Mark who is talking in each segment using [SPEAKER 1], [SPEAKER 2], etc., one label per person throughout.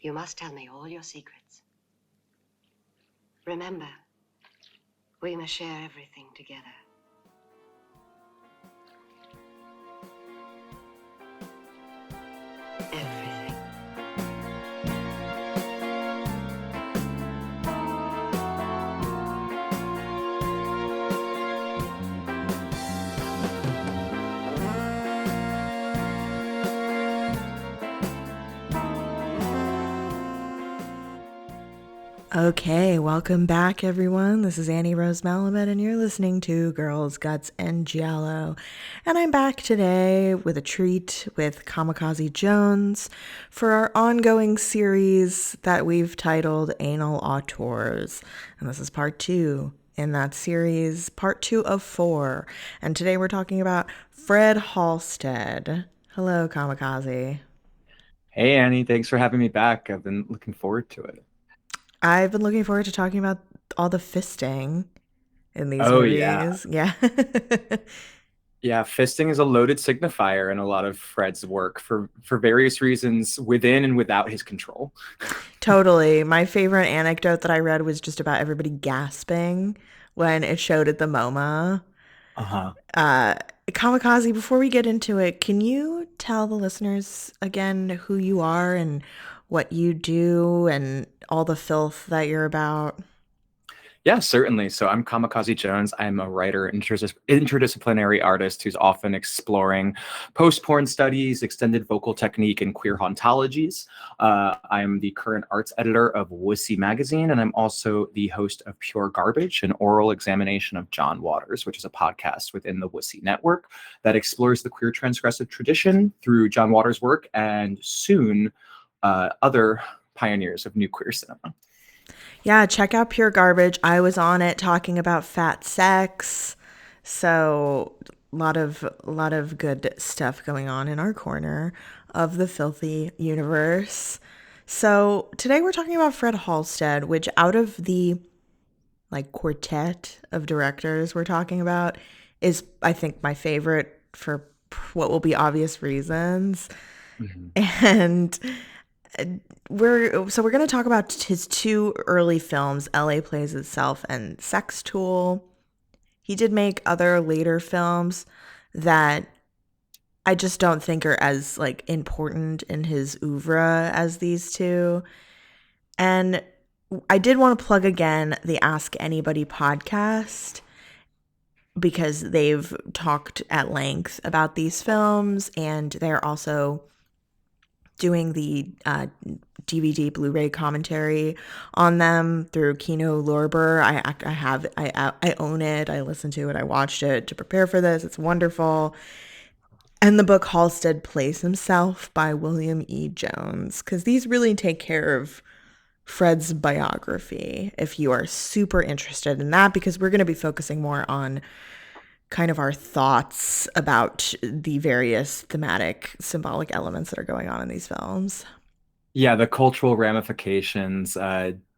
[SPEAKER 1] You must tell me all your secrets. Remember, we must share everything together. Everything.
[SPEAKER 2] Okay, welcome back, everyone. This is Annie Rose Malamet, and you're listening to Girls, Guts, and Giallo. And I'm back today with a treat with Kamikaze Jones for our ongoing series that we've titled Anal Auteurs. And this is part 2 in that series, part 2 of 4. And today we're talking about Fred Halsted. Hello, Kamikaze.
[SPEAKER 3] Hey Annie, thanks for having me back. I've been looking forward to it.
[SPEAKER 2] I've been looking forward to talking about all the fisting in these
[SPEAKER 3] Oh yeah.
[SPEAKER 2] movies. Yeah.
[SPEAKER 3] Yeah, fisting is a loaded signifier in a lot of Fred's work for various reasons within and without his control.
[SPEAKER 2] Totally. My favorite anecdote that I read was just about everybody gasping when it showed at the MoMA.
[SPEAKER 3] Uh-huh.
[SPEAKER 2] Uh, Kamikaze, before we get into it, can you tell the listeners again who you are and what you do and all the filth that you're about?
[SPEAKER 3] Yeah, certainly. So I'm Kamikaze Jones. I'm a writer, interdisciplinary artist who's often exploring post-porn studies, extended vocal technique, and queer hauntologies. I'm the current arts editor of Wussy Magazine, and I'm also the host of Pure Garbage, an oral examination of John Waters, which is a podcast within the Wussy Network that explores the queer transgressive tradition through John Waters' work and soon other pioneers of new queer cinema.
[SPEAKER 2] Yeah, check out Pure Garbage. I was on it talking about fat sex. So a lot of good stuff going on in our corner of the filthy universe. So today we're talking about Fred Halsted, which out of the like quartet of directors we're talking about is I think my favorite for what will be obvious reasons.
[SPEAKER 3] Mhm.
[SPEAKER 2] And we're going to talk about his two early films, LA Plays Itself and Sextool. He did make other later films that I just don't think are as like important in his oeuvre as these two. And I did want to plug again the Ask Anybody podcast because they've talked at length about these films and they're also doing the DVD Blu-ray commentary on them through Kino Lorber. I own it. I listened to it. I watched it to prepare for this. It's wonderful. And the book Halsted Plays Himself by William E. Jones, because these really take care of Fred's biography if you are super interested in that, because we're going to be focusing more on kind of our thoughts about the various thematic symbolic elements that are going on in these films.
[SPEAKER 3] Yeah, the cultural ramifications,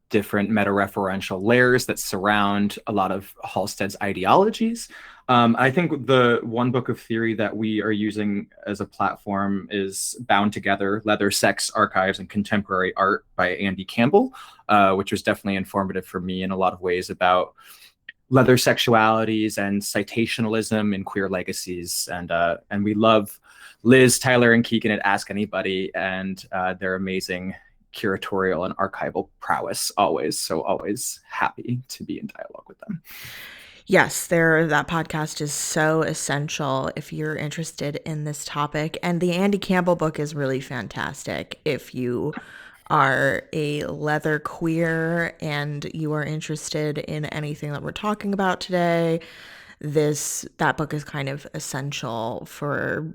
[SPEAKER 3] different meta-referential layers that surround a lot of Halsted's ideologies. I think the one book of theory that we are using as a platform is Bound Together, Leather, Sex, Archives, and Contemporary Art by Andy Campbell, which was definitely informative for me in a lot of ways about leather sexualities and citationalism in queer legacies. And we love Liz, Tyler, and Keegan at Ask Anybody and their amazing curatorial and archival prowess always. So always happy to be in dialogue with them.
[SPEAKER 2] Yes, that podcast is so essential if you're interested in this topic. And the Andy Campbell book is really fantastic if you are a leather queer and you are interested in anything that we're talking about today. That book is kind of essential for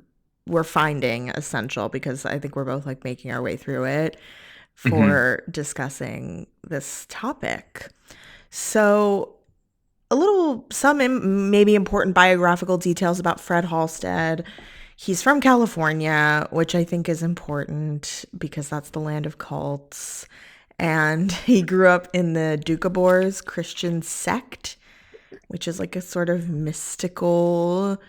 [SPEAKER 2] we're finding essential because I think we're both like making our way through it
[SPEAKER 3] Mm-hmm.
[SPEAKER 2] for discussing this topic. So some maybe important biographical details about Fred Halsted. He's from California, which I think is important because that's the land of cults. And he grew up in the Doukhobors Christian sect, which is like a sort of mystical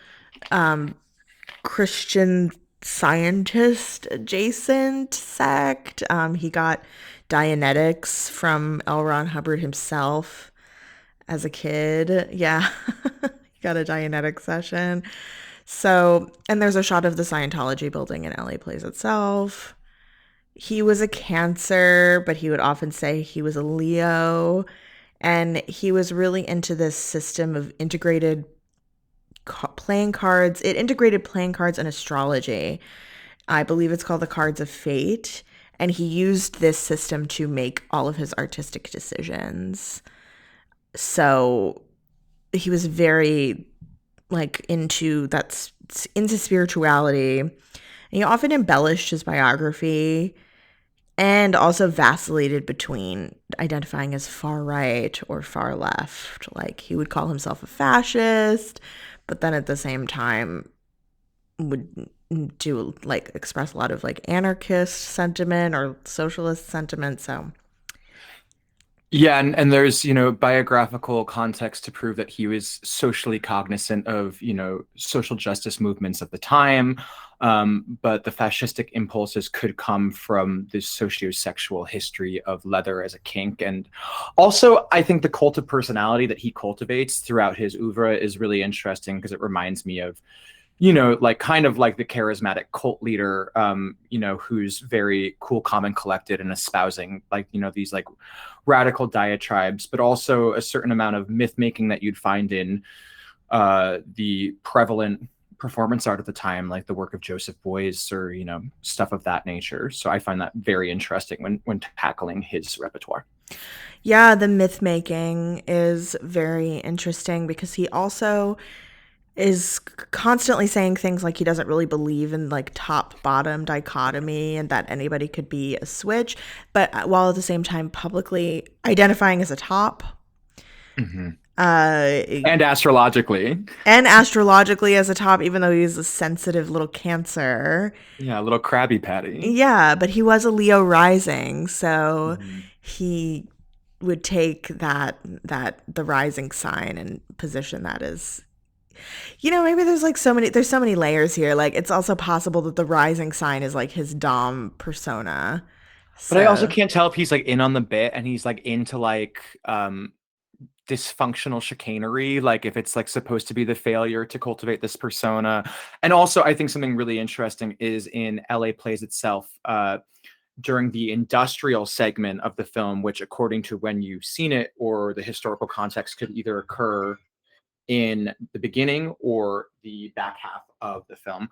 [SPEAKER 2] Christian scientist adjacent sect. He got Dianetics from L. Ron Hubbard himself as a kid. Yeah, he got a Dianetic session. So, and there's a shot of the Scientology building in LA Plays Itself. He was a Cancer, but he would often say he was a Leo. And he was really into this system of integrated playing cards. It integrated playing cards and astrology. I believe it's called the Cards of Fate. And he used this system to make all of his artistic decisions. So he was very like into spirituality. And he often embellished his biography and also vacillated between identifying as far right or far left. Like he would call himself a fascist, but then at the same time would do like express a lot of like anarchist sentiment or socialist sentiment. So
[SPEAKER 3] Yeah, and there's, biographical context to prove that he was socially cognizant of, social justice movements of the time. But the fascistic impulses could come from this sociosexual history of leather as a kink. And also, I think the cult of personality that he cultivates throughout his oeuvre is really interesting because it reminds me of, like kind of like the charismatic cult leader, who's very cool, calm, and collected and espousing like, these like radical diatribes, but also a certain amount of myth making that you'd find in the prevalent performance art at the time, like the work of Joseph Beuys or, stuff of that nature. So I find that very interesting when tackling his repertoire.
[SPEAKER 2] Yeah, the myth making is very interesting because he also is constantly saying things like he doesn't really believe in like top bottom dichotomy and that anybody could be a switch, but while at the same time publicly identifying as a top.
[SPEAKER 3] Mm-hmm. And astrologically
[SPEAKER 2] As a top, even though he's a sensitive little Cancer.
[SPEAKER 3] Yeah, a little Krabby Patty.
[SPEAKER 2] Yeah, but he was a Leo rising, so he would take that the rising sign and position that as, maybe there's so many layers here. Like it's also possible that the rising sign is like his dom persona.
[SPEAKER 3] But I also can't tell if he's like in on the bit and he's like into like dysfunctional chicanery, like if it's like supposed to be the failure to cultivate this persona. And also I think something really interesting is in LA Plays Itself, during the industrial segment of the film, which according to when you've seen it or the historical context could either occur in the beginning or the back half of the film.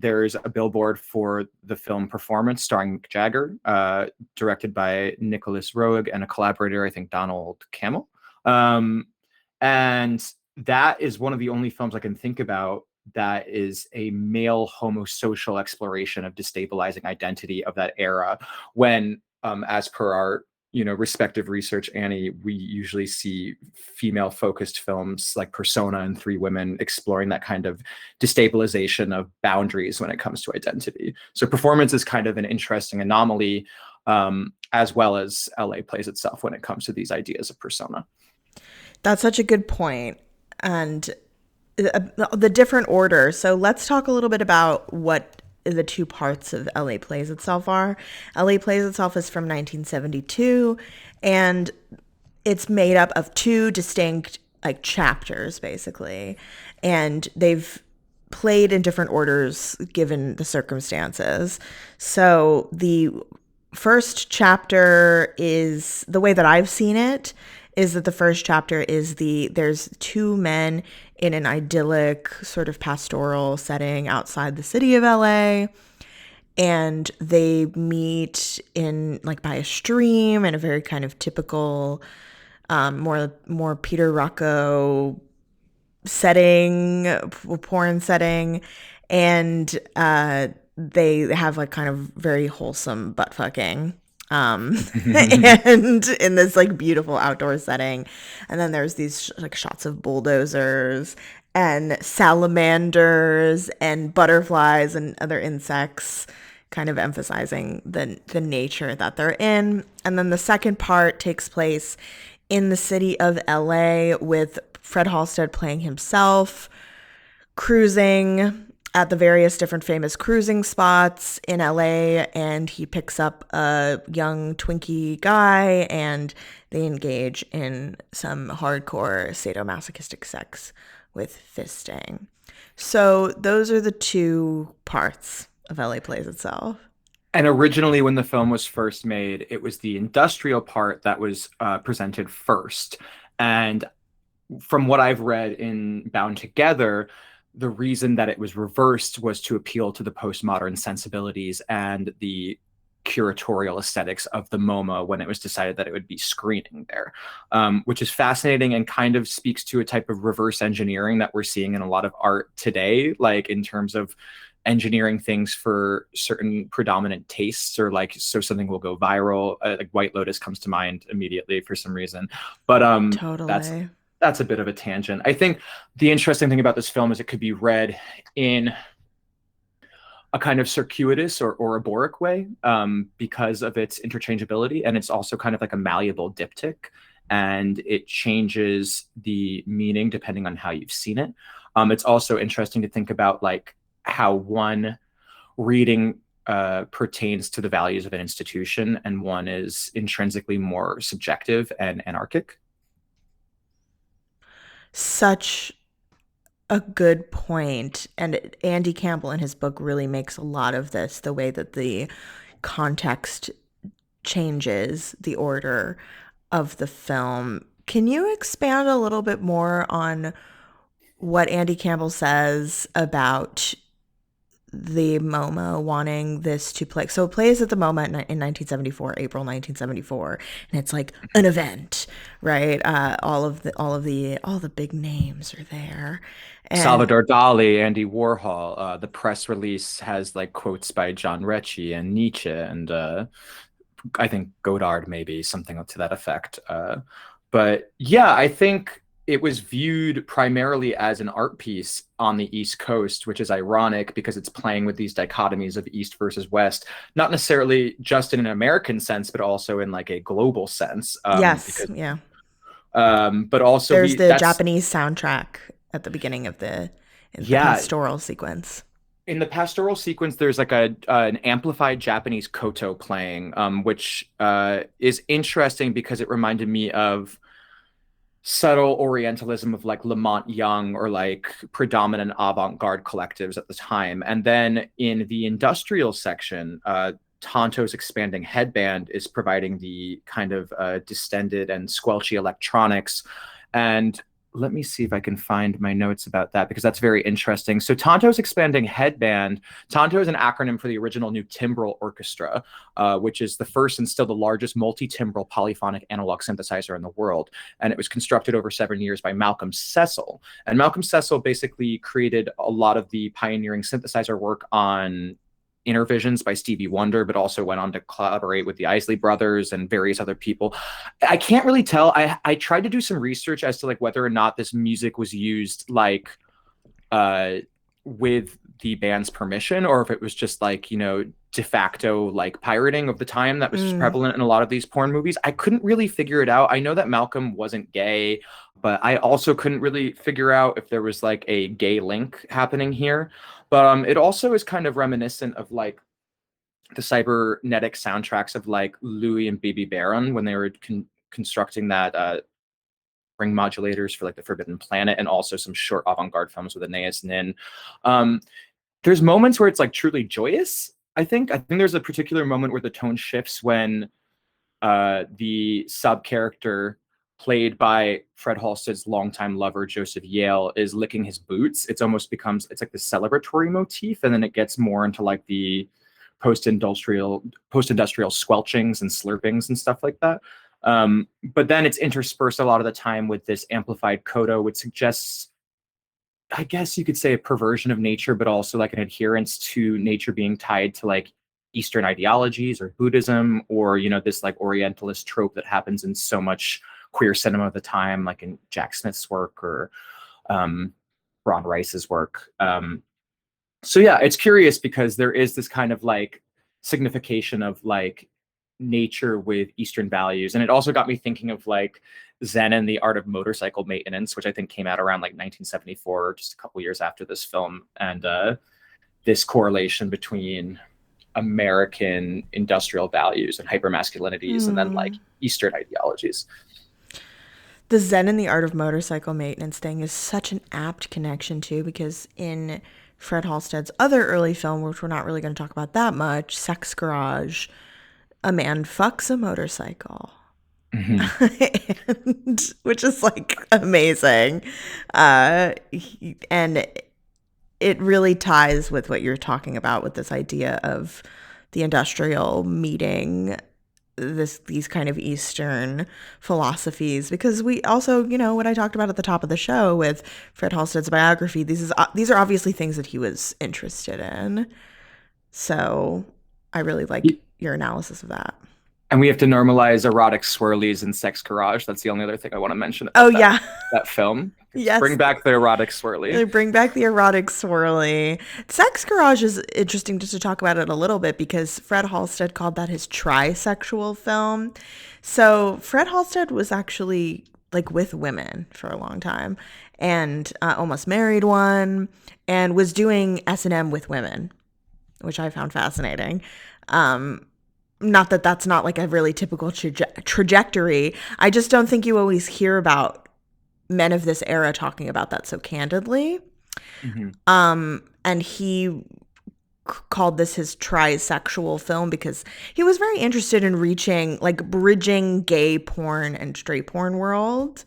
[SPEAKER 3] There's a billboard for the film Performance starring Mick Jagger, directed by Nicholas Roeg and a collaborator, I think Donald Cammell. And that is one of the only films I can think about that is a male homosocial exploration of destabilizing identity of that era when, as per our respective research, Annie, we usually see female focused films like Persona and Three Women exploring that kind of destabilization of boundaries when it comes to identity. So Performance is kind of an interesting anomaly, as well as LA Plays Itself when it comes to these ideas of persona.
[SPEAKER 2] That's such a good point. And the different order. So let's talk a little bit about what the two parts of LA Plays Itself are. LA Plays Itself is from 1972, and it's made up of two distinct like chapters, basically. And they've played in different orders given the circumstances. So the first chapter is, the way that I've seen it, is that the first chapter is there's two men in an idyllic sort of pastoral setting outside the city of LA, and they meet in like by a stream in a very kind of typical more Peter Rocco setting, porn setting, and they have like kind of very wholesome butt fucking. And in this like beautiful outdoor setting. And then there's these like shots of bulldozers and salamanders and butterflies and other insects, kind of emphasizing the nature that they're in. And then the second part takes place in the city of LA with Fred Halsted playing himself, cruising at the various different famous cruising spots in LA, and he picks up a young Twinkie guy, and they engage in some hardcore sadomasochistic sex with fisting. So those are the two parts of LA Plays Itself.
[SPEAKER 3] And originally, when the film was first made, it was the industrial part that was presented first. And from what I've read in Bound Together, the reason that it was reversed was to appeal to the postmodern sensibilities and the curatorial aesthetics of the MoMA when it was decided that it would be screening there, which is fascinating and kind of speaks to a type of reverse engineering that we're seeing in a lot of art today, like in terms of engineering things for certain predominant tastes, or like so something will go viral. Like White Lotus comes to mind immediately for some reason, but
[SPEAKER 2] Totally.
[SPEAKER 3] that's a bit of a tangent. I think the interesting thing about this film is it could be read in a kind of circuitous or Ouroboros way, because of its interchangeability, and it's also kind of like a malleable diptych, and it changes the meaning depending on how you've seen it. It's also interesting to think about like how one reading pertains to the values of an institution, and one is intrinsically more subjective and anarchic.
[SPEAKER 2] Such a good point. And Andy Campbell in his book really makes a lot of this, the way that the context changes the order of the film. Can you expand a little bit more on what Andy Campbell says about the MoMA wanting this to play? So it plays at the MoMA in 1974, April 1974, and it's like an event, right? All the big names are there. And
[SPEAKER 3] Salvador Dali, Andy Warhol. The press release has like quotes by John Recchi and Nietzsche, and I think Godard, maybe something to that effect. But yeah, I think it was viewed primarily as an art piece on the East Coast, which is ironic because it's playing with these dichotomies of East versus West, not necessarily just in an American sense, but also in like a global sense.
[SPEAKER 2] yes,
[SPEAKER 3] Because,
[SPEAKER 2] yeah.
[SPEAKER 3] but also
[SPEAKER 2] There's the
[SPEAKER 3] that's
[SPEAKER 2] Japanese soundtrack at the beginning of the
[SPEAKER 3] yeah.
[SPEAKER 2] pastoral sequence.
[SPEAKER 3] In the pastoral sequence, there's like an amplified Japanese koto playing, which is interesting because it reminded me of subtle Orientalism of like Lamont Young or like predominant avant-garde collectives at the time. And then in the industrial section, Tonto's expanding headband is providing the kind of distended and squelchy electronics. And let me see if I can find my notes about that, because that's very interesting. So Tonto's expanding headband, Tonto is an acronym for the original New Timbral Orchestra, which is the first and still the largest multi-timbral polyphonic analog synthesizer in the world. And it was constructed over 7 years by Malcolm Cecil. And Malcolm Cecil basically created a lot of the pioneering synthesizer work on Intervisions by Stevie Wonder, but also went on to collaborate with the Isley Brothers and various other people. I can't really tell. I tried to do some research as to like whether or not this music was used like with the band's permission, or if it was just like, you know, de facto like pirating of the time that was prevalent in a lot of these porn movies. I couldn't really figure it out. I know that Malcolm wasn't gay, but I also couldn't really figure out if there was like a gay link happening here. But it also is kind of reminiscent of like the cybernetic soundtracks of like Louis and Baby Baron when they were constructing that ring modulators for like the Forbidden Planet, and also some short avant-garde films with Anais Nin. There's moments where it's like truly joyous. I think there's a particular moment where the tone shifts when the sub character played by Fred Halsted's longtime lover, Joseph Yale, is licking his boots. It's almost becomes, it's like the celebratory motif. And then it gets more into like the post-industrial squelchings and slurpings and stuff like that. But then it's interspersed a lot of the time with this amplified coda, which suggests, I guess you could say, a perversion of nature, but also like an adherence to nature being tied to like Eastern ideologies or Buddhism, or, you know, this like Orientalist trope that happens in so much queer cinema of the time, like in Jack Smith's work or Ron Rice's work. So yeah, it's curious because there is this kind of like signification of like nature with Eastern values. And it also got me thinking of like Zen and the Art of Motorcycle Maintenance, which I think came out around like 1974, just a couple years after this film. And this correlation between American industrial values and hypermasculinities and then like Eastern ideologies.
[SPEAKER 2] The Zen and the Art of Motorcycle Maintenance thing is such an apt connection too, because in Fred Halsted's other early film, which we're not really going to talk about that much, Sex Garage, a man fucks a motorcycle. And, which is like amazing. And it really ties with what you're talking about with this idea of the industrial meeting these kind of Eastern philosophies, because we also, you know, what I talked about at the top of the show with Fred Halsted's biography, these are obviously things that he was interested in. So I really like your analysis of that.
[SPEAKER 3] And we have to normalize erotic swirlies in Sex Garage. That's the only other thing I want to mention about that film.
[SPEAKER 2] Yes.
[SPEAKER 3] Bring back the erotic swirly.
[SPEAKER 2] Bring back the erotic swirly. Sex Garage is interesting just to talk about it a little bit, because Fred Halsted called that his trisexual film. So Fred Halsted was actually like with women for a long time, and almost married one, and was doing S&M with women, which I found fascinating. Not that that's not like a really typical trajectory. I just don't think you always hear about men of this era talking about that so candidly. And he called this his trisexual film because he was very interested in reaching, like, bridging gay porn and straight porn world.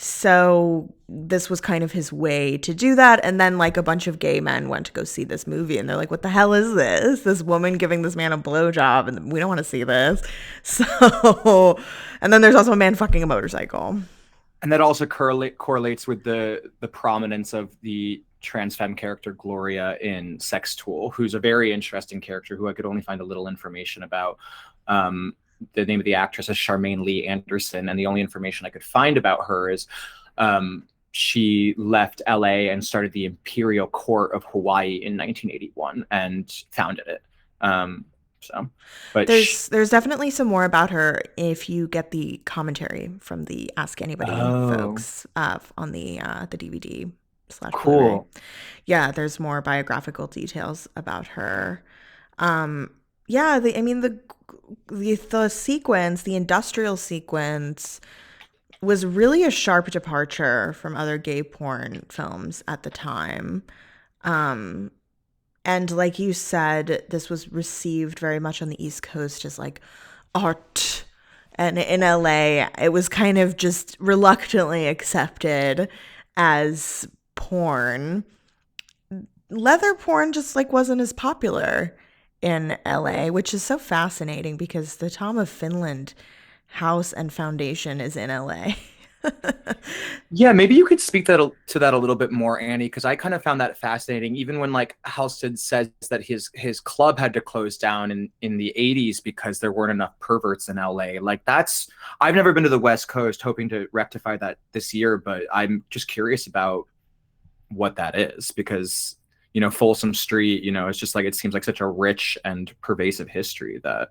[SPEAKER 2] So this was kind of his way to do that. And then like a bunch of gay men went to go see this movie, and they're like, what the hell is this? This woman giving this man a blowjob, and we don't want to see this. So, and then there's also a man fucking a motorcycle.
[SPEAKER 3] And that also correlates with the prominence of the trans femme character Gloria in Sextool, who's a very interesting character who I could only find a little information about. The name of the actress is Charmaine Lee Anderson, and the only information I could find about her is she left LA and started the Imperial Court of Hawaii in 1981 and founded it. But
[SPEAKER 2] there's definitely some more about her if you get the commentary from the Ask Anybody folks on the DVD /
[SPEAKER 3] cool.
[SPEAKER 2] Blu-ray. Yeah, there's more biographical details about her. The sequence, the industrial sequence, was really a sharp departure from other gay porn films at the time. And like you said, this was received very much on the East Coast as like art. And in LA, it was kind of just reluctantly accepted as porn. Leather porn just like wasn't as popular in LA, which is so fascinating because the Tom of Finland house and foundation is in LA.
[SPEAKER 3] Yeah, maybe you could speak to that a little bit more, Annie, because I kind of found that fascinating. Even when like Halsted says that his club had to close down in the 80s because there weren't enough perverts in LA. Like I've never been to the West Coast, hoping to rectify that this year, but I'm just curious about what that is, because you know, Folsom Street, you know, it's just like, it seems like such a rich and pervasive history that.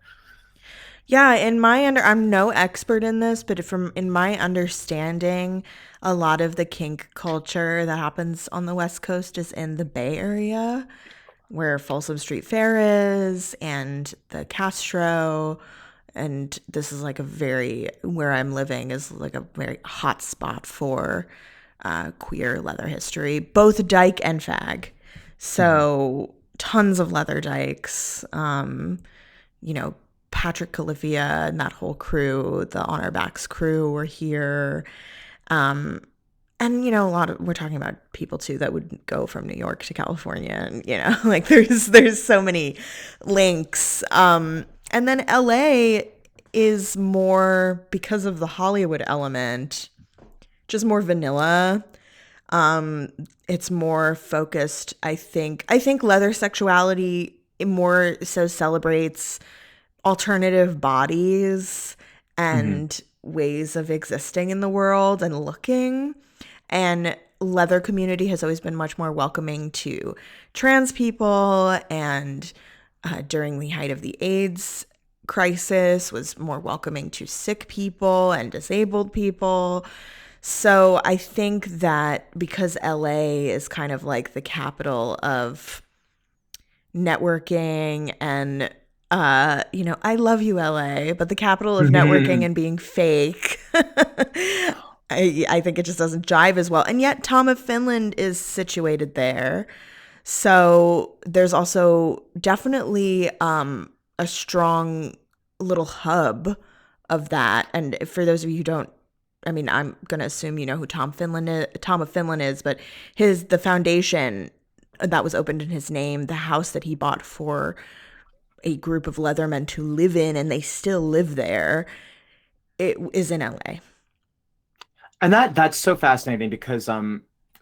[SPEAKER 2] Yeah, I'm no expert in this, but in my understanding, a lot of the kink culture that happens on the West Coast is in the Bay Area, where Folsom Street Fair is, and the Castro, and this is like where I'm living is like a very hot spot for queer leather history, both dyke and fag. So tons of leather dykes, you know, Patrick Califia and that whole crew, the On Our Backs crew were here. And, you know, we're talking about people too that would go from New York to California, and, you know, like there's so many links. And then LA is more, because of the Hollywood element, just more vanilla. It's more focused, I think leather sexuality more so celebrates alternative bodies and ways of existing in the world and looking. And leather community has always been much more welcoming to trans people, and during the height of the AIDS crisis was more welcoming to sick people and disabled people. So I think that because LA is kind of like the capital of networking and I love you, LA, but the capital of networking and being fake. I think it just doesn't jive as well. And yet Tom of Finland is situated there. So there's also definitely a strong little hub of that. And for those of you who don't, I mean, I'm going to assume you know who Tom of Finland is, but the foundation that was opened in his name, the house that he bought for a group of Leathermen to live in, and they still live there, it is in LA.
[SPEAKER 3] And that's so fascinating because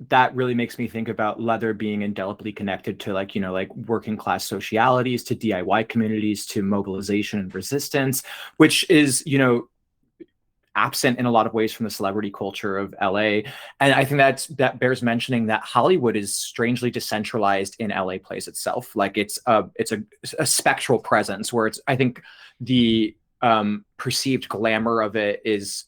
[SPEAKER 3] that really makes me think about leather being indelibly connected to like, like working class socialities, to DIY communities, to mobilization and resistance, which is, absent in a lot of ways from the celebrity culture of LA. And I think that bears mentioning that Hollywood is strangely decentralized in LA Plays Itself. Like it's a spectral presence where I think the perceived glamour of it is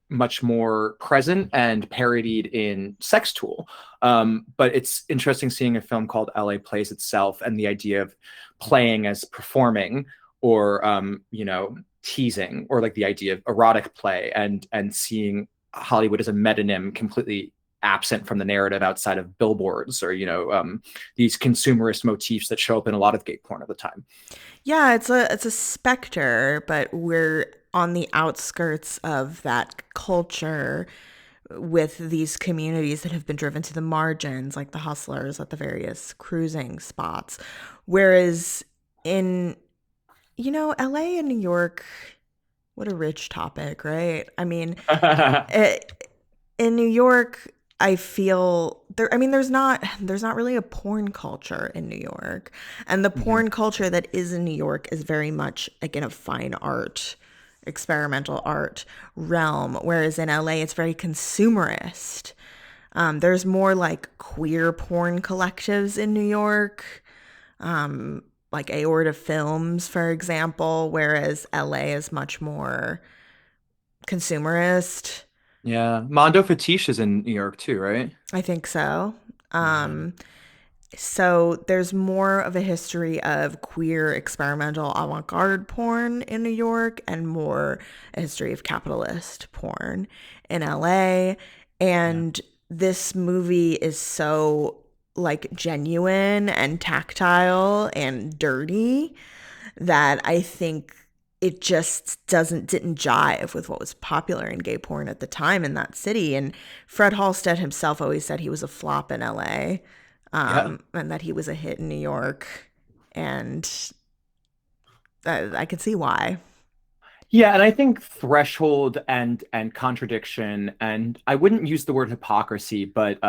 [SPEAKER 3] much more present and parodied in Sextool. But it's interesting seeing a film called LA Plays Itself and the idea of playing as performing, or teasing, or like the idea of erotic play, and seeing Hollywood as a metonym completely absent from the narrative outside of billboards, or these consumerist motifs that show up in a lot of gay porn at the time.
[SPEAKER 2] Yeah, it's a specter, but we're on the outskirts of that culture with these communities that have been driven to the margins, like the hustlers at the various cruising spots. Whereas in, LA and New York, what a rich topic, right? I mean, in New York, I feel there. I mean, there's not really a porn culture in New York, and the porn culture that is in New York is very much like in a fine art, experimental art realm. Whereas in LA, it's very consumerist. There's more like queer porn collectives in New York, like Aorta Films, for example. Whereas LA is much more consumerist.
[SPEAKER 3] Yeah, Mondo Fetiche is in New York too, right?
[SPEAKER 2] I think so.
[SPEAKER 3] Yeah.
[SPEAKER 2] So there's more of a history of queer experimental avant-garde porn in New York, and more a history of capitalist porn in LA.
[SPEAKER 3] Yeah.
[SPEAKER 2] And this movie is so like genuine and tactile and dirty that I think it just didn't jive with what was popular in gay porn at the time in that city. And Fred Halsted himself always said he was a flop in LA,
[SPEAKER 3] Yeah.
[SPEAKER 2] and that he was a hit in New York. And I could see why.
[SPEAKER 3] Yeah, and I think threshold and contradiction, and I wouldn't use the word hypocrisy, but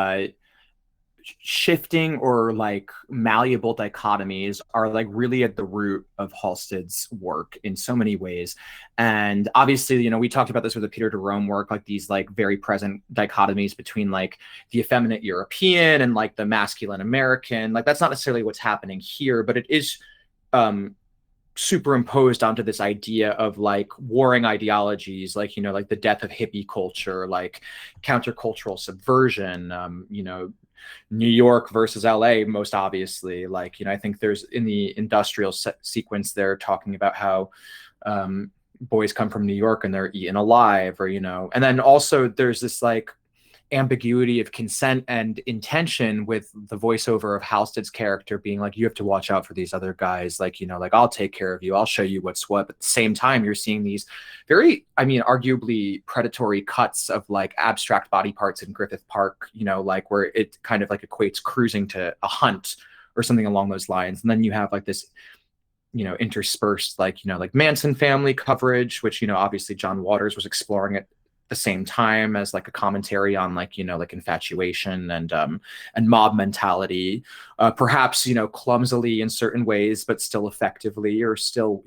[SPEAKER 3] shifting or like malleable dichotomies are like really at the root of Halsted's work in so many ways. And obviously, we talked about this with the Peter de Rome work, like these like very present dichotomies between like the effeminate European and like the masculine American. Like that's not necessarily what's happening here, but it is superimposed onto this idea of like warring ideologies, like like the death of hippie culture, like countercultural subversion, New York versus LA, most obviously. Like, I think there's in the industrial sequence, they're talking about how boys come from New York and they're eaten alive, or, and then also there's this like ambiguity of consent and intention with the voiceover of Halsted's character being like, you have to watch out for these other guys. Like, like I'll take care of you. I'll show you what's what. But at the same time, you're seeing these very, arguably predatory cuts of like abstract body parts in Griffith Park, like where it kind of like equates cruising to a hunt or something along those lines. And then you have like this, interspersed, like, like Manson family coverage, which, obviously John Waters was exploring it the same time as like a commentary on like like infatuation and mob mentality, perhaps clumsily in certain ways but still effectively, or still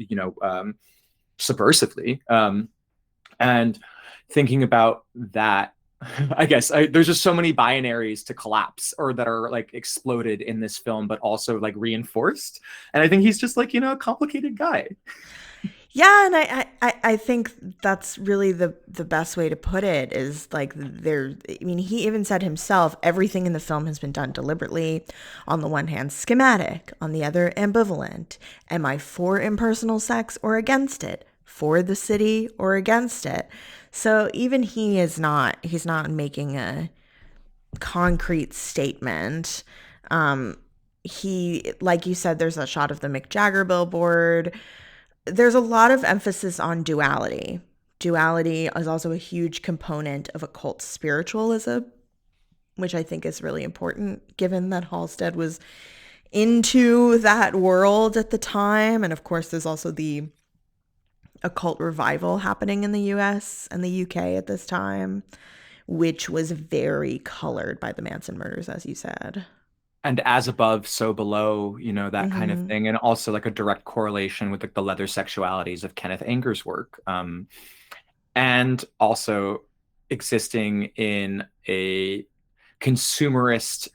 [SPEAKER 3] subversively, and thinking about that. I guess there's just so many binaries to collapse or that are like exploded in this film, but also like reinforced. And I think he's just like a complicated guy.
[SPEAKER 2] Yeah, and I think that's really the best way to put it is like there. I mean, he even said himself, everything in the film has been done deliberately. On the one hand, schematic. On the other, ambivalent. Am I for impersonal sex or against it? For the city or against it? So even he is not. He's not making a concrete statement. Um, he, like you said, there's a shot of the Mick Jagger billboard. There's a lot of emphasis on duality. Duality is also a huge component of occult spiritualism, which I think is really important given that Halsted was into that world at the time. And of course, there's also the occult revival happening in the US and the UK at this time, which was very colored by the Manson murders, as you said.
[SPEAKER 3] And as above, so below, that kind of
[SPEAKER 2] Mm-hmm.
[SPEAKER 3] thing. And also like a direct correlation with like the leather sexualities of Kenneth Anger's work. And also existing in a consumerist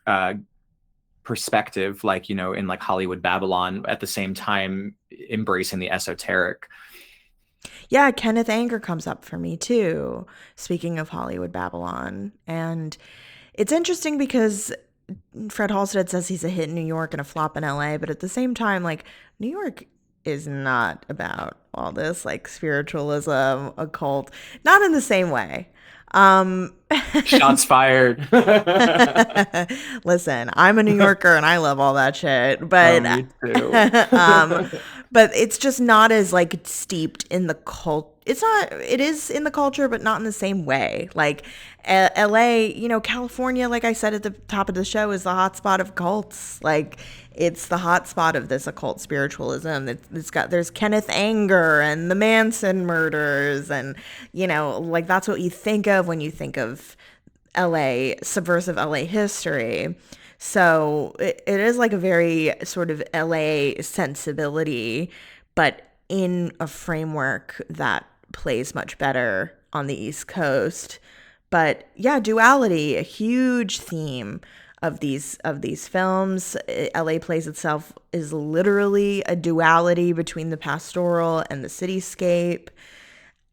[SPEAKER 3] perspective, like, in like Hollywood Babylon, at the same time embracing the esoteric.
[SPEAKER 2] Yeah, Kenneth Anger comes up for me too, speaking of Hollywood Babylon. And it's interesting because Fred Halsted says he's a hit in New York and a flop in LA, but at the same time, like, New York is not about all this like spiritualism, occult, not in the same way. Um,
[SPEAKER 3] Shots fired.
[SPEAKER 2] Listen, I'm a New Yorker and I love all that shit,
[SPEAKER 3] Oh,
[SPEAKER 2] but
[SPEAKER 3] me too.
[SPEAKER 2] um, but it's just not as like steeped in the cult. It's not. It is in the culture, but not in the same way. Like LA, California, like I said at the top of the show, is the hotspot of cults. Like it's the hotspot of this occult spiritualism. There's Kenneth Anger and the Manson murders, and like that's what you think of when you think of LA, subversive LA history. So it is like a very sort of LA sensibility, but in a framework that plays much better on the East Coast. But yeah, duality, a huge theme of these films. LA Plays Itself is literally a duality between the pastoral and the cityscape.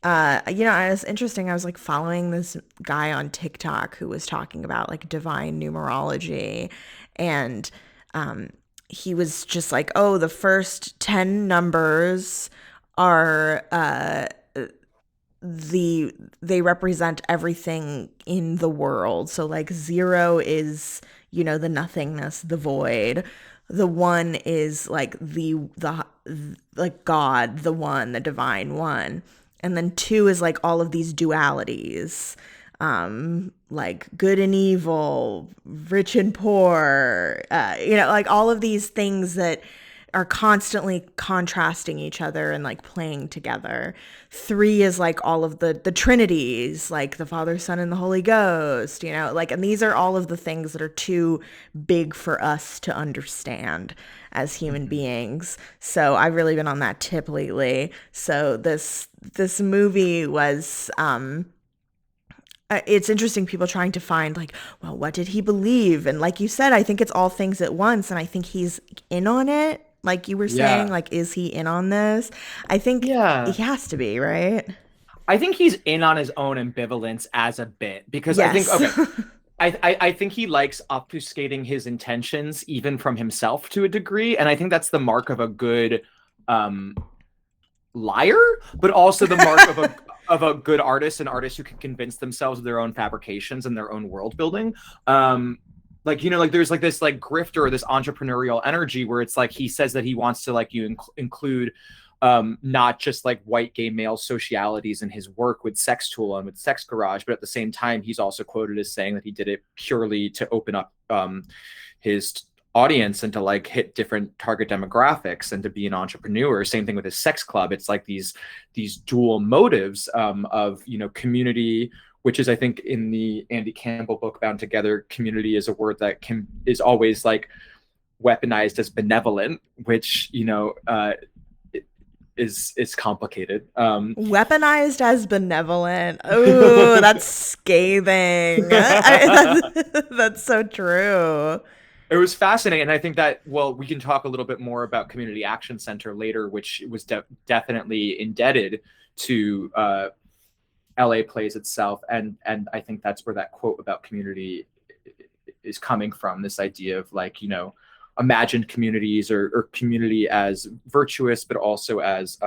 [SPEAKER 2] It was interesting. I was like following this guy on TikTok who was talking about like divine numerology, and he was just like, "Oh, the first 10 numbers are they represent everything in the world. So like 0 is, the nothingness, the void. The 1 is like the like God, the one, the divine one. And then 2 is like all of these dualities, like good and evil, rich and poor, like all of these things that are constantly contrasting each other and like playing together. 3 is like all of the trinities, like the Father, Son, and the Holy Ghost, like, and these are all of the things that are too big for us to understand as human beings. So I've really been on that tip lately. So this movie was it's interesting, people trying to find like, well, what did he believe? And like you said, I think it's all things at once, and I think he's in on it. Like you were saying,
[SPEAKER 3] Yeah.
[SPEAKER 2] like, is he in on this? I think he
[SPEAKER 3] Yeah.
[SPEAKER 2] has to be, right?
[SPEAKER 3] I think he's in on his own ambivalence as a bit because I think,
[SPEAKER 2] Yes.
[SPEAKER 3] okay, I think he likes obfuscating his intentions even from himself to a degree. And I think that's the mark of a good um, liar, but also the mark of a good artist, an artist who can convince themselves of their own fabrications and their own world building. Like, like there's like this like grifter or this entrepreneurial energy where it's like he says that he wants to like include not just like white gay male socialities in his work with Sextool and with Sex Garage, but at the same time he's also quoted as saying that he did it purely to open up his audience and to like hit different target demographics and to be an entrepreneur. Same thing with his sex club. It's like these dual motives of community, which is, I think, in the Andy Campbell book Bound Together, community is a word that is always like weaponized as benevolent, which is complicated.
[SPEAKER 2] Weaponized as benevolent. Oh, that's scathing. That's so true.
[SPEAKER 3] It was fascinating. And I think that, well, we can talk a little bit more about Community Action Center later, which was definitely indebted to LA Plays Itself. And I think that's where that quote about community is coming from, this idea of like, imagined communities, or community as virtuous, but also as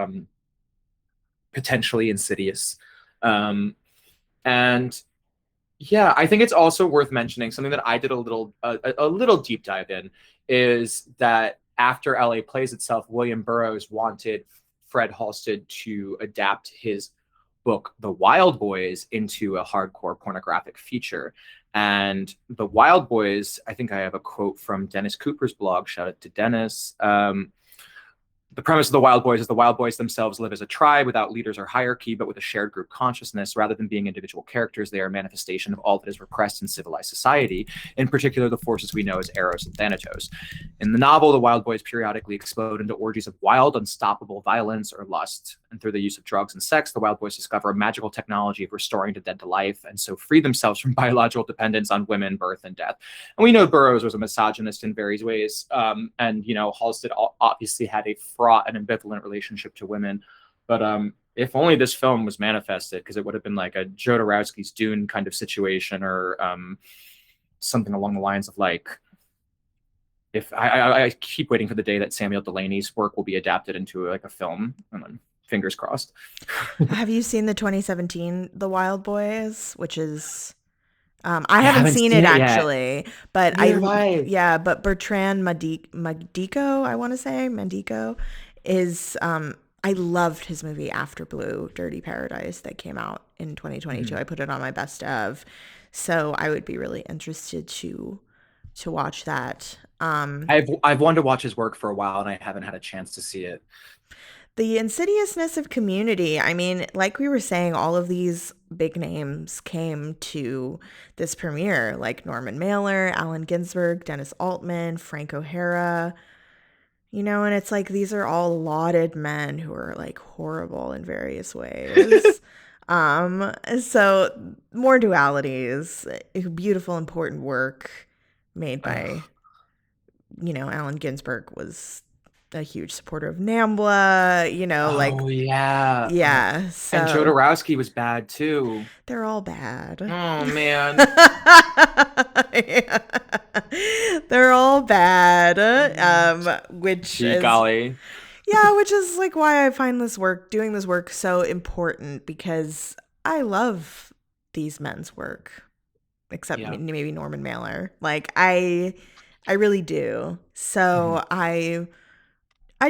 [SPEAKER 3] potentially insidious. And yeah, I think it's also worth mentioning something that I did a little deep dive in, is that after LA Plays Itself, William Burroughs wanted Fred Halsted to adapt his book The Wild Boys into a hardcore pornographic feature. And The Wild Boys, I think I have a quote from Dennis Cooper's blog. Shout out to Dennis. The premise of the Wild Boys is the Wild Boys themselves live as a tribe without leaders or hierarchy, but with a shared group consciousness. Rather than being individual characters, they are a manifestation of all that is repressed in civilized society, in particular the forces we know as Eros and Thanatos. In the novel, the Wild Boys periodically explode into orgies of wild, unstoppable violence or lust. And through the use of drugs and sex, the Wild Boys discover a magical technology of restoring the dead to life, and so free themselves from biological dependence on women, birth, and death. And we know Burroughs was a misogynist in various ways. And, Halsted obviously had a fraught and ambivalent relationship to women. But if only this film was manifested, because it would have been like a Jodorowsky's Dune kind of situation, or something along the lines of like, if I keep waiting for the day that Samuel Delaney's work will be adapted into like a film, and then fingers crossed.
[SPEAKER 2] Have you seen the 2017 The Wild Boys, which is I haven't seen it actually, but but Bertrand Mandico, I want to say Mandico, is I loved his movie After Blue, Dirty Paradise, that came out in 2022. Mm-hmm. I put it on my best of, so I would be really interested to watch that.
[SPEAKER 3] I've wanted to watch his work for a while, and I haven't had a chance to see it.
[SPEAKER 2] The insidiousness of Community. I mean, like we were saying, all of these big names came to this premiere, like Norman Mailer, Allen Ginsberg, Dennis Altman, Frank O'Hara. And it's like these are all lauded men who are like horrible in various ways. So more dualities, beautiful, important work made by, Allen Ginsberg was a huge supporter of NAMBLA, yeah. So,
[SPEAKER 3] and Jodorowsky was bad too.
[SPEAKER 2] They're all bad.
[SPEAKER 3] Oh man.
[SPEAKER 2] Yeah. They're all bad. Which
[SPEAKER 3] golly.
[SPEAKER 2] Yeah, which is like why I find doing this work so important, because I love these men's work. Except maybe Norman Mailer. Like I really do. So I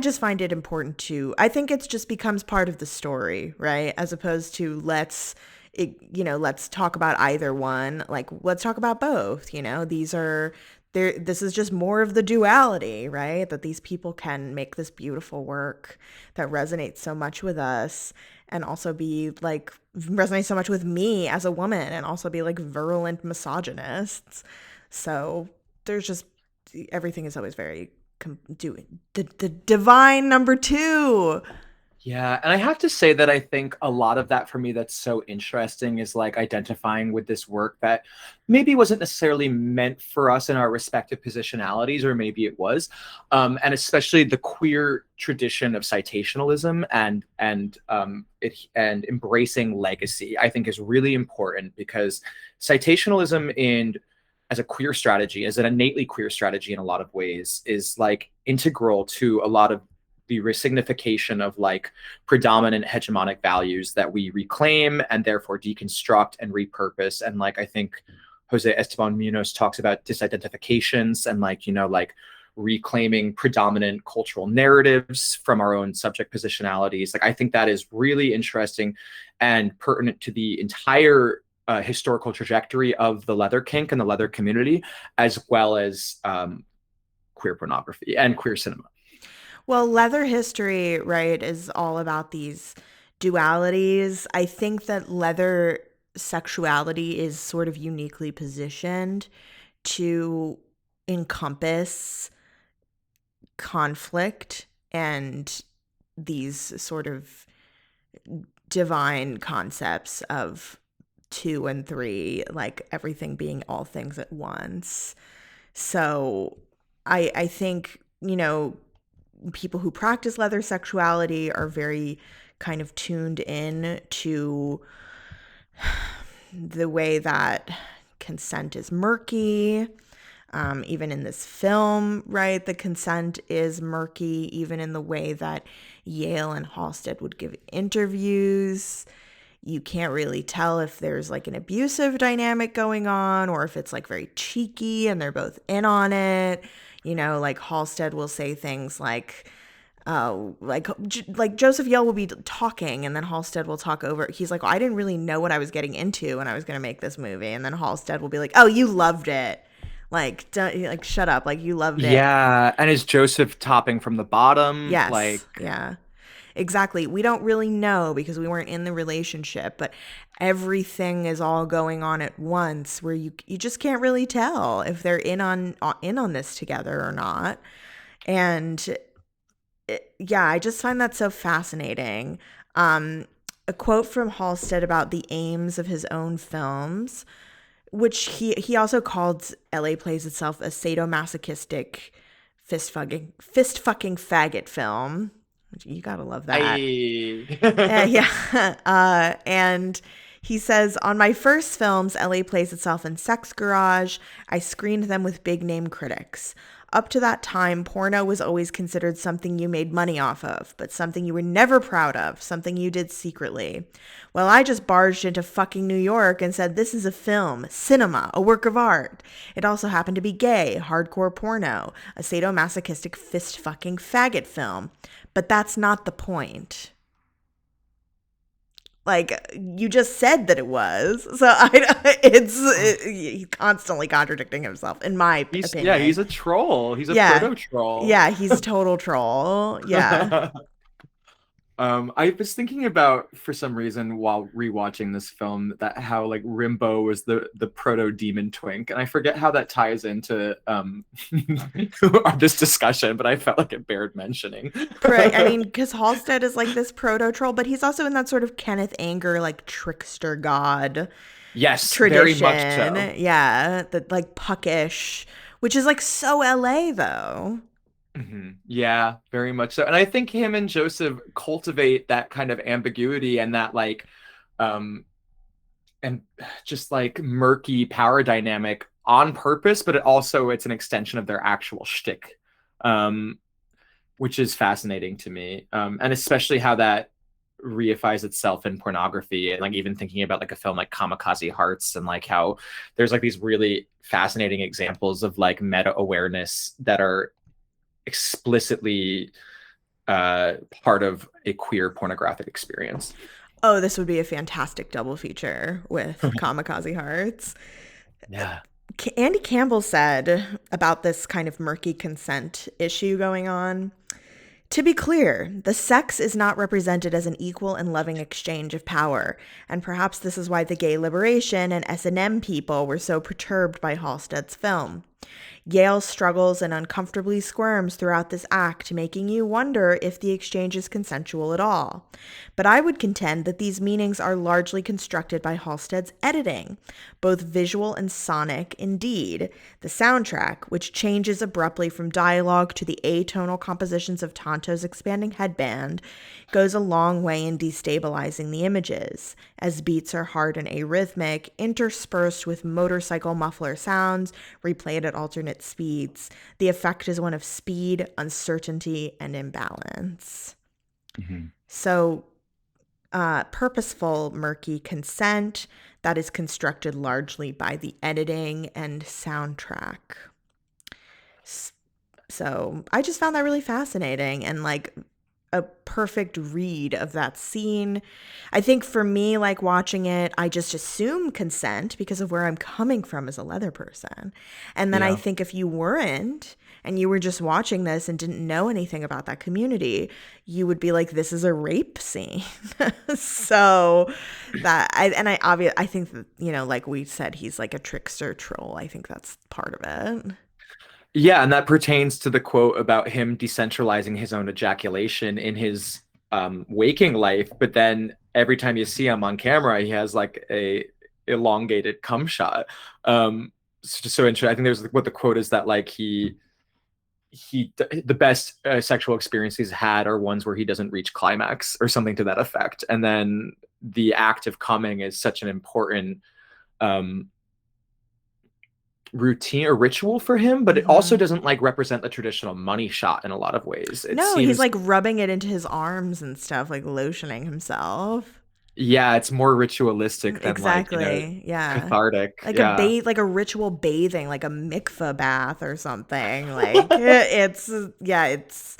[SPEAKER 2] just find it important I think it just becomes part of the story, right? As opposed to let's talk about either one. Like, let's talk about both, this is just more of the duality, right? That these people can make this beautiful work that resonates so much with us, and also be like, resonate so much with me as a woman, and also be like virulent misogynists. So there's just, everything is always very doing the divine number two.
[SPEAKER 3] Yeah, and I have to say that I think a lot of that for me that's so interesting is like identifying with this work that maybe wasn't necessarily meant for us in our respective positionalities, or maybe it was, and especially the queer tradition of citationalism and embracing legacy, I think is really important, because citationalism as a queer strategy, as an innately queer strategy in a lot of ways, is like integral to a lot of the resignification of like predominant hegemonic values that we reclaim and therefore deconstruct and repurpose. And like, I think Jose Esteban Munoz talks about disidentifications and like, reclaiming predominant cultural narratives from our own subject positionalities. Like, I think that is really interesting and pertinent to the entire historical trajectory of the leather kink and the leather community, as well as queer pornography and queer cinema.
[SPEAKER 2] Well, leather history, right, is all about these dualities. I think that leather sexuality is sort of uniquely positioned to encompass conflict and these sort of divine concepts of 2 and 3, like everything being all things at once. So I think, people who practice leather sexuality are very kind of tuned in to the way that consent is murky. Even in this film, right, the consent is murky, even in the way that Yale and Halsted would give interviews. You can't really tell if there's like an abusive dynamic going on or if it's like very cheeky and they're both in on it. Like Halsted will say things like, like Joseph Yale will be talking and then Halsted will talk over. He's like, well, I didn't really know what I was getting into when I was going to make this movie. And then Halsted will be like, oh, you loved it. Like, like shut up. Like, you loved it.
[SPEAKER 3] Yeah, and is Joseph topping from the bottom?
[SPEAKER 2] Yes.
[SPEAKER 3] Like,
[SPEAKER 2] Yeah. Exactly. We don't really know because we weren't in the relationship, but everything is all going on at once where you just can't really tell if they're in on this together or not. And yeah, I just find that so fascinating. A quote from Halsted about the aims of his own films, which he also called LA Plays Itself a sadomasochistic fist fucking faggot film. You gotta love that. Yeah. And he says, on my first films, LA Plays Itself and Sex Garage, I screened them with big name critics. Up to that time, porno was always considered something you made money off of, but something you were never proud of, something you did secretly. Well, I just barged into fucking New York and said, this is a film, cinema, a work of art. It also happened to be gay, hardcore porno, a sadomasochistic fist fucking faggot film. But that's not the point. Like, you just said that it was. So he's constantly contradicting himself, in my opinion.
[SPEAKER 3] Yeah, he's a troll. He's a proto-troll.
[SPEAKER 2] Yeah, he's a total troll. Yeah.
[SPEAKER 3] I was thinking about, for some reason, while rewatching this film, that how like Rimbo was the proto demon twink, and I forget how that ties into this discussion, but I felt like it bared mentioning.
[SPEAKER 2] Right. I mean, because Halsted is like this proto troll, but he's also in that sort of Kenneth Anger like trickster god.
[SPEAKER 3] Yes,
[SPEAKER 2] tradition.
[SPEAKER 3] Very much so.
[SPEAKER 2] Yeah, that like puckish, which is like so LA though.
[SPEAKER 3] Mm-hmm. Yeah, very much so. And I think him and Joseph cultivate that kind of ambiguity and that like and just like murky power dynamic on purpose, but it's an extension of their actual shtick, which is fascinating to me. And especially how that reifies itself in pornography, and like even thinking about like a film like Kamikaze Hearts, and like how there's like these really fascinating examples of like meta awareness that are explicitly part of a queer pornographic experience.
[SPEAKER 2] Oh, this would be a fantastic double feature with Kamikaze Hearts.
[SPEAKER 3] Yeah.
[SPEAKER 2] Andy Campbell said about this kind of murky consent issue going on, to be clear, the sex is not represented as an equal and loving exchange of power, and perhaps this is why the gay liberation and S&M people were so perturbed by Halsted's film. Yale struggles and uncomfortably squirms throughout this act, making you wonder if the exchange is consensual at all. But I would contend that these meanings are largely constructed by Halsted's editing, both visual and sonic indeed. The soundtrack, which changes abruptly from dialogue to the atonal compositions of Tonto's expanding headband, goes a long way in destabilizing the images, as beats are hard and arrhythmic, interspersed with motorcycle muffler sounds, replayed at alternate speeds. The effect is one of speed, uncertainty, and imbalance.
[SPEAKER 3] Mm-hmm.
[SPEAKER 2] So, purposeful, murky consent that is constructed largely by the editing and soundtrack. So, I just found that really fascinating and like a perfect read of that scene. I think for me, like watching it, I just assume consent because of where I'm coming from as a leather person. And then I think if you weren't and you were just watching this and didn't know anything about that community, you would be like, this is a rape scene. So that I think that, you know, like we said, he's like a trickster troll. I think that's part of it.
[SPEAKER 3] Yeah, and that pertains to the quote about him decentralizing his own ejaculation in his waking life, but then every time you see him on camera, he has like a elongated cum shot. it's just so interesting. I think there's what the quote is that like the best sexual experiences he's had are ones where he doesn't reach climax or something to that effect. And then the act of coming is such an important um, routine or ritual for him, but it also doesn't like represent the traditional money shot in a lot of ways. It
[SPEAKER 2] No,
[SPEAKER 3] seems
[SPEAKER 2] he's like rubbing it into his arms and stuff, like lotioning himself.
[SPEAKER 3] yeah, it's more ritualistic than like,
[SPEAKER 2] Exactly. Yeah.
[SPEAKER 3] cathartic.
[SPEAKER 2] Like
[SPEAKER 3] Yeah.
[SPEAKER 2] like a ritual bathing, like a mikveh bath or something. Like it's yeah, it's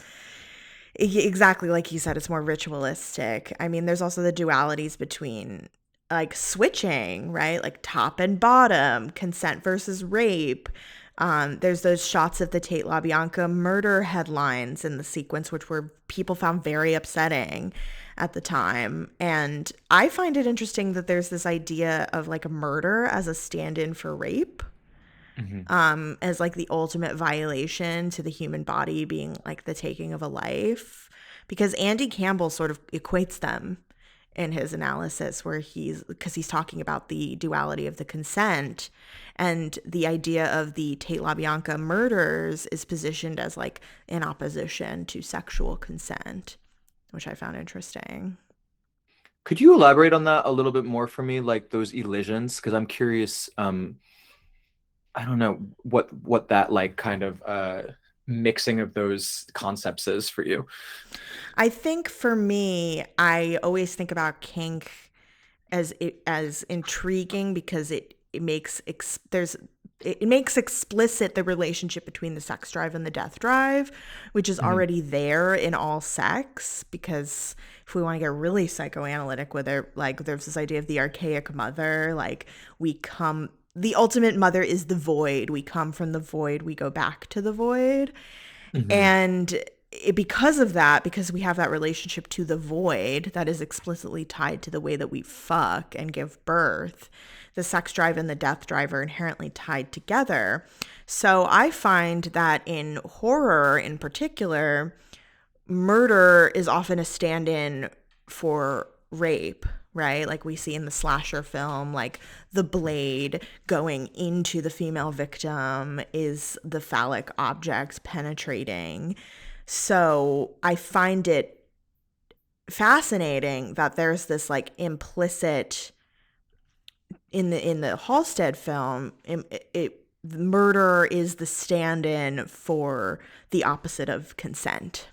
[SPEAKER 2] exactly like you said, it's more ritualistic. I mean, there's also the dualities between like switching, right? Like top and bottom, consent versus rape. There's those shots of the Tate LaBianca murder headlines in the sequence, which were people found very upsetting at the time. And I find it interesting that there's this idea of like a murder as a stand-in for rape, as like the ultimate violation to the human body being like the taking of a life. Because Andy Campbell sort of equates them in his analysis where because he's talking about the duality of the consent, and the idea of the Tate LaBianca murders is positioned as like in opposition to sexual consent, which I found interesting.
[SPEAKER 3] Could you elaborate on that a little bit more for me, like those elisions? Because I'm curious. I don't know what that like kind of mixing of those concepts is for you.
[SPEAKER 2] I think for me, I always think about kink as intriguing because it makes it makes explicit the relationship between the sex drive and the death drive, which is already there in all sex. Because if we want to get really psychoanalytic with it, like there's this idea of the archaic mother, like the ultimate mother is the void. We come from the void, we go back to the void. And because of that, because we have that relationship to the void that is explicitly tied to the way that we fuck and give birth, the sex drive and the death drive are inherently tied together. So I find that in horror in particular, murder is often a stand-in for rape, right? Like we see in the slasher film, like the blade going into the female victim is the phallic object penetrating. So I find it fascinating that there's this like implicit in the Halsted film, murder is the stand-in for the opposite of consent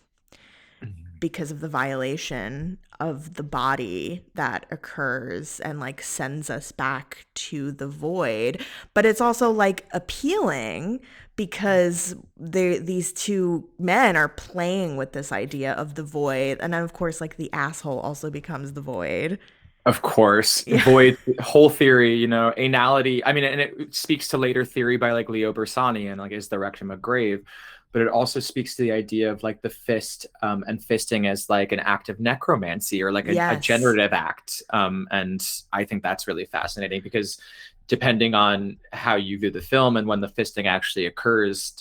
[SPEAKER 2] because of the violation of the body that occurs and like sends us back to the void. But it's also like appealing because these two men are playing with this idea of the void. And then of course like the asshole also becomes the void.
[SPEAKER 3] Of course,
[SPEAKER 2] Yeah.
[SPEAKER 3] void whole theory, anality. I mean, and it speaks to later theory by like Leo Bersani and like Is the Rectum a Grave, but it also speaks to the idea of like the fist and fisting as like an act of necromancy or like a
[SPEAKER 2] Yes.
[SPEAKER 3] generative act. And I think that's really fascinating because depending on how you view the film and when the fisting actually occurs,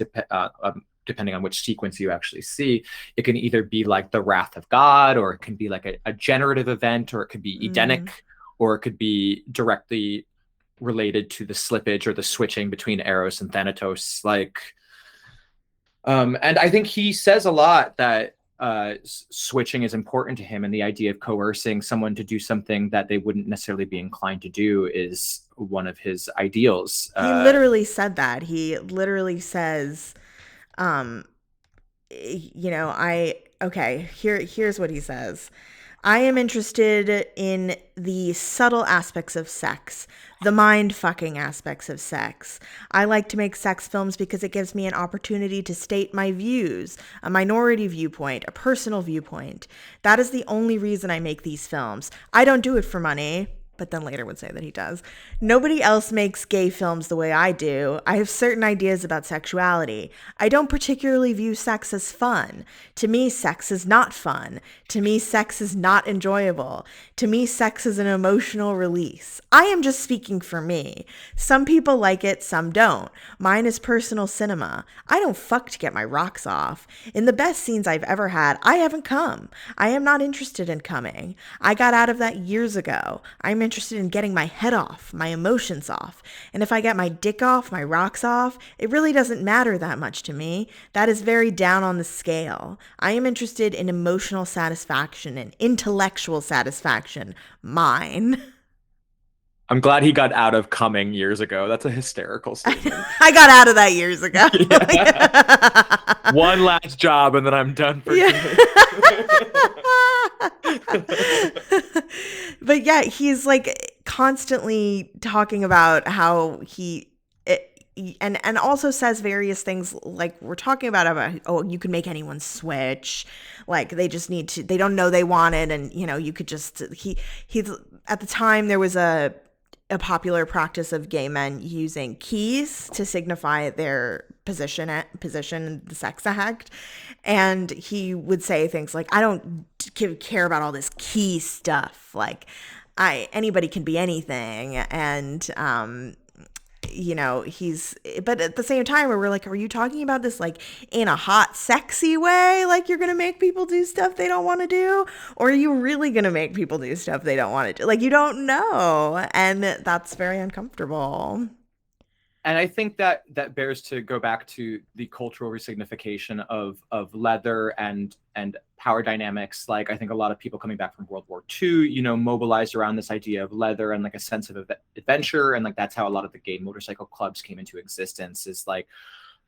[SPEAKER 3] depending on which sequence you actually see, it can either be like the wrath of God, or it can be like a generative event, or it could be Edenic, or it could be directly related to the slippage or the switching between Eros and Thanatos. And I think he says a lot that switching is important to him, and the idea of coercing someone to do something that they wouldn't necessarily be inclined to do is one of his ideals.
[SPEAKER 2] He literally said that. He literally says, here's what he says. I am interested in the subtle aspects of sex, the mind-fucking aspects of sex. I like to make sex films because it gives me an opportunity to state my views, a minority viewpoint, a personal viewpoint. That is the only reason I make these films. I don't do it for money. But then later would say that he does. Nobody else makes gay films the way I do. I have certain ideas about sexuality. I don't particularly view sex as fun. To me, sex is not fun. To me, sex is not enjoyable. To me, sex is an emotional release. I am just speaking for me. Some people like it, some don't. Mine is personal cinema. I don't fuck to get my rocks off. In the best scenes I've ever had, I haven't come. I am not interested in coming. I got out of that years ago. I'm interested in getting my head off, my emotions off. And if I get my dick off, my rocks off, it really doesn't matter that much to me. That is very down on the scale. I am interested in emotional satisfaction and intellectual satisfaction. Mine.
[SPEAKER 3] I'm glad he got out of coming years ago. That's a hysterical statement.
[SPEAKER 2] I got out of that years ago.
[SPEAKER 3] Yeah. One last job and then I'm done for good.
[SPEAKER 2] But yeah, he's like constantly talking about how and also says various things like we're talking about, oh, you can make anyone switch, like they just need to, they don't know they want it, and you know, you could just he's at the time there was a popular practice of gay men using keys to signify their position in the sex act. And he would say things like, I don't care about all this key stuff. Like, anybody can be anything. And, you know, but at the same time, we're like, are you talking about this like in a hot, sexy way? Like you're going to make people do stuff they don't want to do? Or are you really going to make people do stuff they don't want to do? Like, you don't know. And that's very uncomfortable.
[SPEAKER 3] And I think that bears to go back to the cultural resignification of leather and power dynamics. Like, I think a lot of people coming back from World War II, you know, mobilized around this idea of leather and like a sense of adventure. And like, that's how a lot of the gay motorcycle clubs came into existence, is like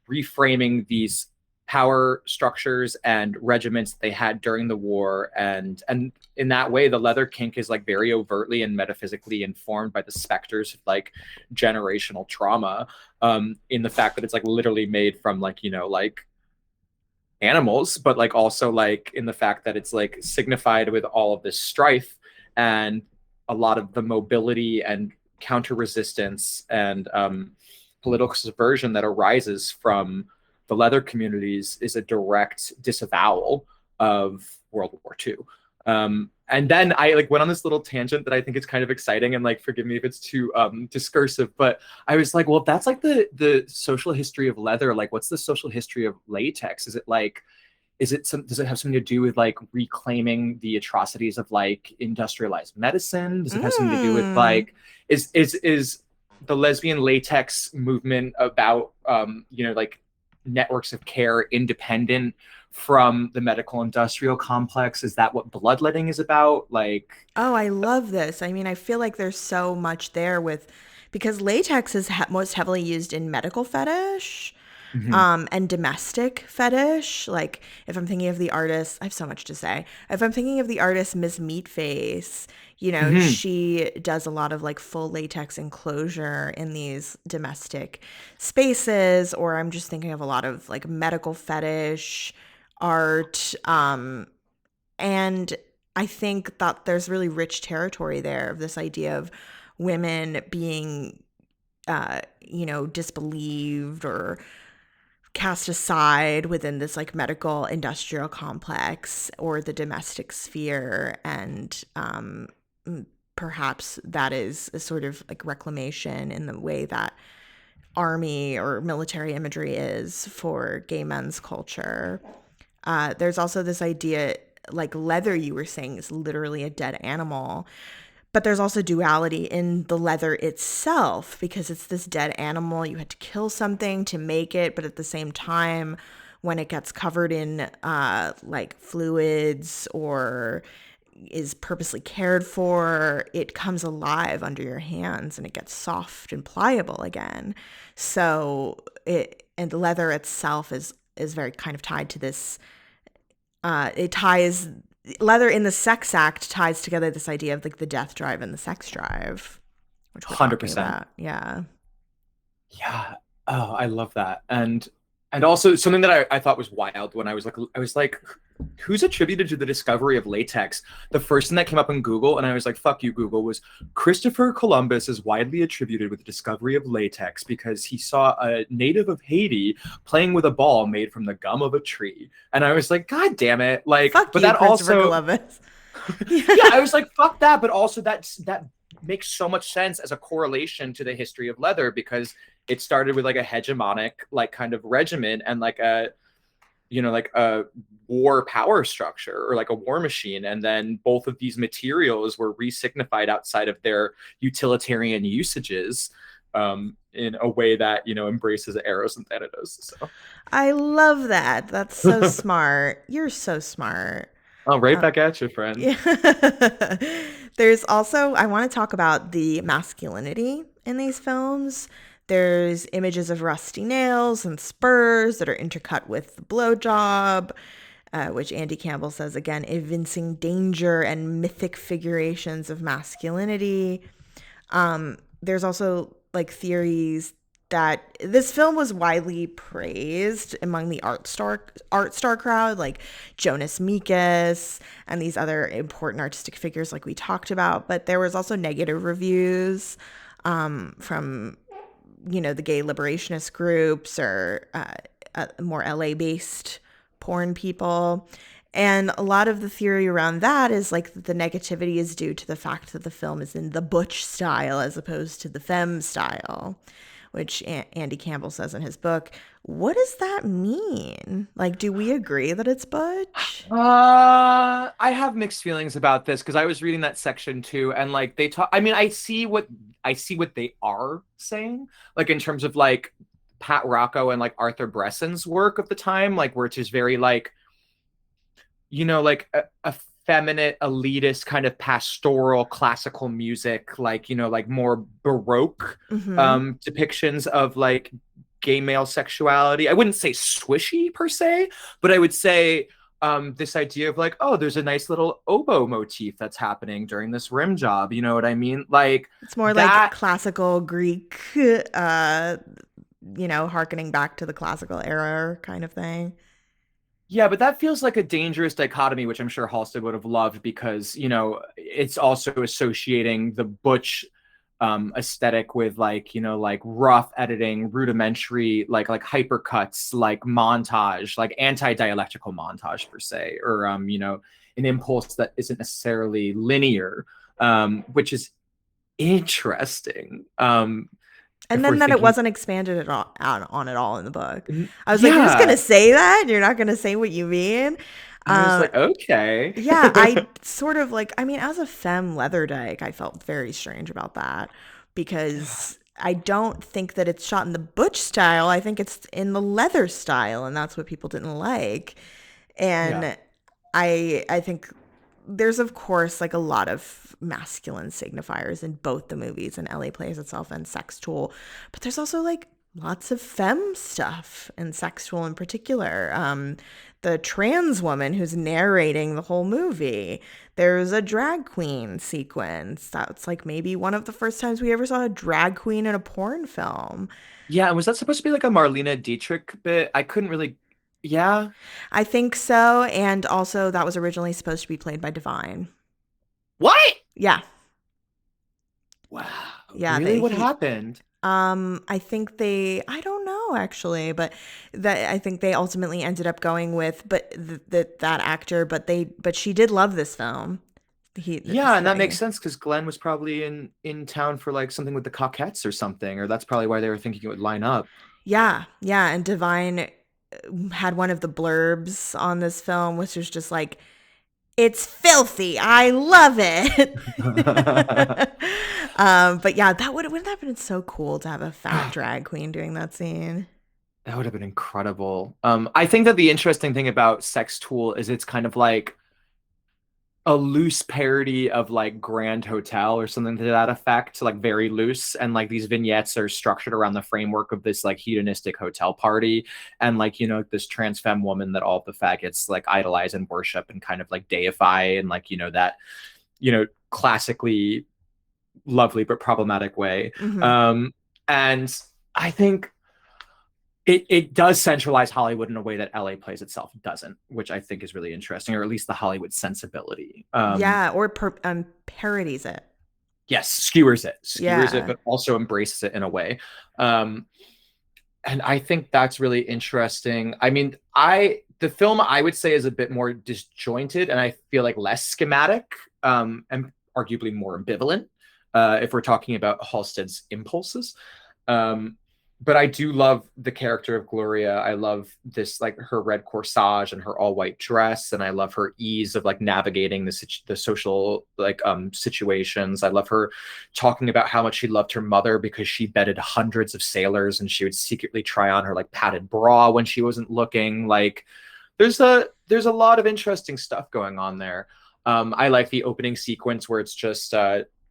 [SPEAKER 3] reframing these power structures and regiments they had during the war. And in that way, the leather kink is like very overtly and metaphysically informed by the specters of like generational trauma, in the fact that it's like literally made from like, you know, like animals, but like also like in the fact that it's like signified with all of this strife and a lot of the mobility and counter resistance and political subversion that arises from the leather communities is a direct disavowal of World War II. And then I like went on this little tangent that I think is kind of exciting, and like, forgive me if it's too discursive, but I was like, well, if that's like the social history of leather, like what's the social history of latex? Is it like, does it have something to do with like reclaiming the atrocities of like industrialized medicine? Does it have something to do with like, is the lesbian latex movement about you know, like networks of care independent from the medical industrial complex? Is that what bloodletting is about? Like,
[SPEAKER 2] oh, I love this. I mean, I feel like there's so much there because latex is most heavily used in medical fetish. And domestic fetish. Like, if I'm thinking of the artist, I have so much to say. If I'm thinking of the artist Miss Meatface, you know, she does a lot of like full latex enclosure in these domestic spaces. Or I'm just thinking of a lot of like medical fetish art. And I think that there's really rich territory there of this idea of women being, you know, disbelieved or cast aside within this like medical industrial complex or the domestic sphere. And perhaps that is a sort of like reclamation in the way that army or military imagery is for gay men's culture. There's also this idea, like leather, you were saying, is literally a dead animal. But there's also duality in the leather itself, because it's this dead animal. You had to kill something to make it. But at the same time, when it gets covered in like fluids or is purposely cared for, it comes alive under your hands and it gets soft and pliable again. So and the leather itself is very kind of tied to this. Leather in the sex act ties together this idea of like the death drive and the sex drive, which we're 100%. About. Yeah.
[SPEAKER 3] Oh, I love that. And also something that I thought was wild when I was like, who's attributed to the discovery of latex? The first thing that came up in Google, and I was like, fuck you, Google, was Christopher Columbus is widely attributed with the discovery of latex because he saw a native of Haiti playing with a ball made from the gum of a tree. And I was like, God damn it. Like,
[SPEAKER 2] fuck
[SPEAKER 3] but
[SPEAKER 2] you,
[SPEAKER 3] that
[SPEAKER 2] Christopher
[SPEAKER 3] also
[SPEAKER 2] Columbus.
[SPEAKER 3] Yeah, I was like, fuck that. But also that makes so much sense as a correlation to the history of leather, because it started with like a hegemonic like kind of regimen and like a, like a war power structure or like a war machine, and then both of these materials were resignified outside of their utilitarian usages, in a way that embraces Eros and Thanatos. So
[SPEAKER 2] I love that. That's so smart. You're so smart.
[SPEAKER 3] oh, right back at you, friend.
[SPEAKER 2] Yeah. There's also, I want to talk about the masculinity in these films. There's images of rusty nails and spurs that are intercut with the blowjob, which Andy Campbell says, again, evincing danger and mythic figurations of masculinity. There's also like theories that this film was widely praised among the art star crowd, like Jonas Mekas and these other important artistic figures like we talked about. But there was also negative reviews from the gay liberationist groups or more LA based porn people. And a lot of the theory around that is like the negativity is due to the fact that the film is in the butch style as opposed to the femme style, which Andy Campbell says in his book. What does that mean? Like, do we agree that it's butch?
[SPEAKER 3] I have mixed feelings about this because I was reading that section too, and like they talk. I mean, I see what they are saying, like in terms of like Pat Rocco and like Arthur Bresson's work of the time, like where it's just very like like a feminine, elitist kind of pastoral classical music, like like more baroque depictions of like gay male sexuality. I wouldn't say swishy per se, but I would say this idea of like, oh, there's a nice little oboe motif that's happening during this rim job. You know what I mean? Like
[SPEAKER 2] it's more
[SPEAKER 3] that,
[SPEAKER 2] like classical Greek, harkening back to the classical era kind of thing.
[SPEAKER 3] yeah, but that feels like a dangerous dichotomy, which I'm sure Halsted would have loved because, it's also associating the butch aesthetic with like, like rough editing, rudimentary, like hypercuts, like montage, like anti-dialectical montage per se, or, an impulse that isn't necessarily linear, which is interesting.
[SPEAKER 2] And
[SPEAKER 3] If
[SPEAKER 2] then
[SPEAKER 3] we're
[SPEAKER 2] that it
[SPEAKER 3] thinking,
[SPEAKER 2] wasn't expanded on at all in the book. I was like, you're just
[SPEAKER 3] yeah,
[SPEAKER 2] gonna say that? You're not gonna say what you mean?
[SPEAKER 3] I was like, okay.
[SPEAKER 2] Yeah, I sort of like, I mean, as a femme leather dyke, I felt very strange about that because I don't think that it's shot in the butch style. I think it's in the leather style, and that's what people didn't like.
[SPEAKER 3] Yeah.
[SPEAKER 2] And I think there's of course like a lot of masculine signifiers in both the movies, and LA Plays Itself and Sextool, but there's also like lots of femme stuff in Sextool in particular. The trans woman who's narrating the whole movie. There's a drag queen sequence. That's like maybe one of the first times we ever saw a drag queen in a porn film.
[SPEAKER 3] Yeah, and was that supposed to be like a Marlena Dietrich bit? I couldn't really. Yeah.
[SPEAKER 2] I think so. And also, that was originally supposed to be played by Divine.
[SPEAKER 3] What?
[SPEAKER 2] Yeah.
[SPEAKER 3] Wow.
[SPEAKER 2] Yeah.
[SPEAKER 3] Really? What happened?
[SPEAKER 2] I think I don't know actually, but I think they ultimately ended up going with, that actor, but she did love this film.
[SPEAKER 3] Yeah, and that makes sense because Glenn was probably in town for like something with the Cockettes or something, or that's probably why they were thinking it would line up.
[SPEAKER 2] Yeah. Yeah. And Divine had one of the blurbs on this film, which was just like, it's filthy. I love it. But yeah, wouldn't that have been so cool to have a fat drag queen doing that scene?
[SPEAKER 3] That would have been incredible. I think that the interesting thing about Sex Tool is it's kind of like a loose parody of like Grand Hotel or something to that effect, like very loose. And like these vignettes are structured around the framework of this like hedonistic hotel party. And like, this trans femme woman that all of the faggots like idolize and worship and kind of like deify and like, that, classically lovely but problematic way.
[SPEAKER 2] Mm-hmm.
[SPEAKER 3] And I think it does centralize Hollywood in a way that LA Plays Itself doesn't, which I think is really interesting, or at least the Hollywood sensibility.
[SPEAKER 2] Yeah, or parodies it.
[SPEAKER 3] Yes, skewers it,
[SPEAKER 2] Yeah.
[SPEAKER 3] but also embraces it in a way. And I think that's really interesting. I mean, the film I would say is a bit more disjointed, and I feel like less schematic, and arguably more ambivalent, if we're talking about Halsted's impulses. but I do love the character of Gloria. I love this, like her red corsage and her all white dress, and I love her ease of like navigating the social like situations. I love her talking about how much she loved her mother because she bedded hundreds of sailors, and she would secretly try on her like padded bra when she wasn't looking. Like there's a lot of interesting stuff going on there. I like the opening sequence where it's just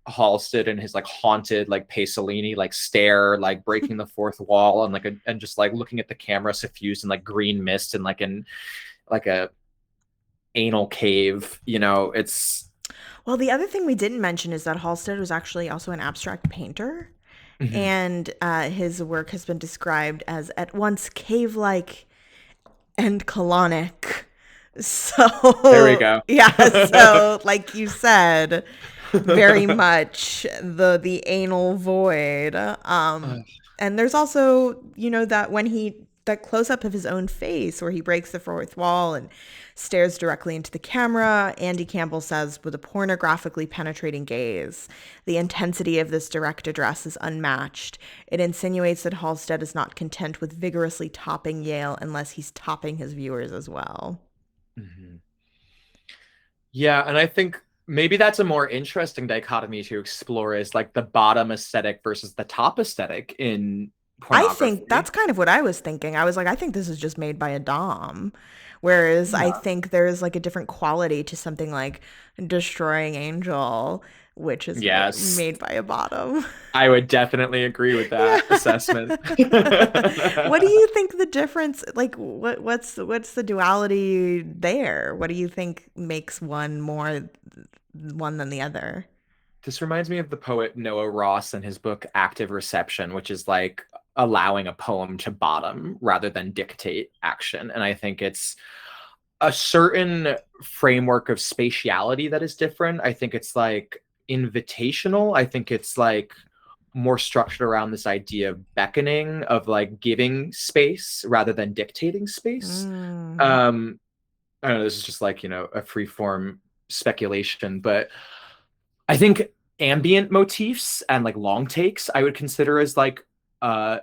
[SPEAKER 3] Halsted and his like haunted like Pasolini like stare, like breaking the fourth wall, and and just like looking at the camera suffused in like green mist and like in like a anal cave. You know, it's
[SPEAKER 2] Well, the other thing we didn't mention is that Halsted was actually also an abstract painter,
[SPEAKER 3] Mhm.
[SPEAKER 2] and his work has been described as at once cave-like and colonic.
[SPEAKER 3] There we
[SPEAKER 2] So,
[SPEAKER 3] go.
[SPEAKER 2] yeah, so like you said, very much the anal void. And there's also, that when that close up of his own face where he breaks the fourth wall and stares directly into the camera, Andy Campbell says, with a pornographically penetrating gaze, the intensity of this direct address is unmatched. It insinuates that Halsted is not content with vigorously topping Yale unless he's topping his viewers as well.
[SPEAKER 3] Mhm. Yeah, and I think maybe that's a more interesting dichotomy to explore, is like the bottom aesthetic versus the top aesthetic in
[SPEAKER 2] I think
[SPEAKER 3] pornography.
[SPEAKER 2] that's kind of what I was thinking. I was like, I think this is just made by a dom. Whereas I
[SPEAKER 3] Yeah.
[SPEAKER 2] think there's like a different quality to something like Destroying Angel, which is
[SPEAKER 3] Yes.
[SPEAKER 2] made by a bottom.
[SPEAKER 3] I would definitely agree with
[SPEAKER 2] Yeah.
[SPEAKER 3] that assessment.
[SPEAKER 2] What do you think the difference, like what's the duality there? What do you think makes one more one than the other?
[SPEAKER 3] This reminds me of the poet Noah Ross and his book Active Reception, which is like allowing a poem to bottom rather than dictate action. And I think it's a certain framework of spatiality that is different. I think it's like invitational. I think it's like more structured around this idea of beckoning, of like giving space rather than dictating space.
[SPEAKER 2] Mm.
[SPEAKER 3] Um, I don't know, this is just like, a free form speculation, but I think ambient motifs and like long takes I would consider as like uh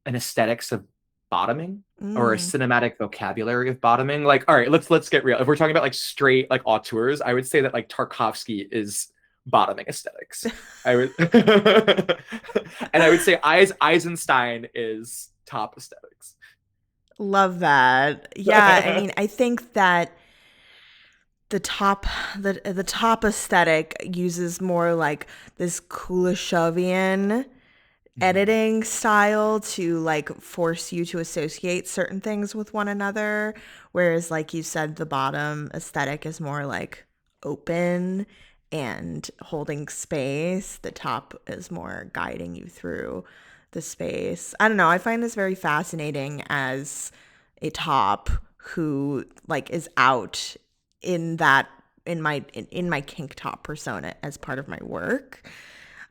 [SPEAKER 3] an aesthetics of bottoming, or a
[SPEAKER 2] Mm.
[SPEAKER 3] cinematic vocabulary of bottoming. Like, all right, let's get real. If we're talking about like straight like auteurs, I would say that like Tarkovsky is bottoming aesthetics. I would and I would say Eisenstein is top aesthetics.
[SPEAKER 2] Love that. Yeah, I mean, I think that the top the top aesthetic uses more like this Kulishovian
[SPEAKER 3] Mhm.
[SPEAKER 2] editing style to like force you to associate certain things with one another, whereas like you said, the bottom aesthetic is more like open and holding space. The top is more guiding you through the space. I don't know, I find this very fascinating as a top who like is out in that in my kink top persona as part of my work.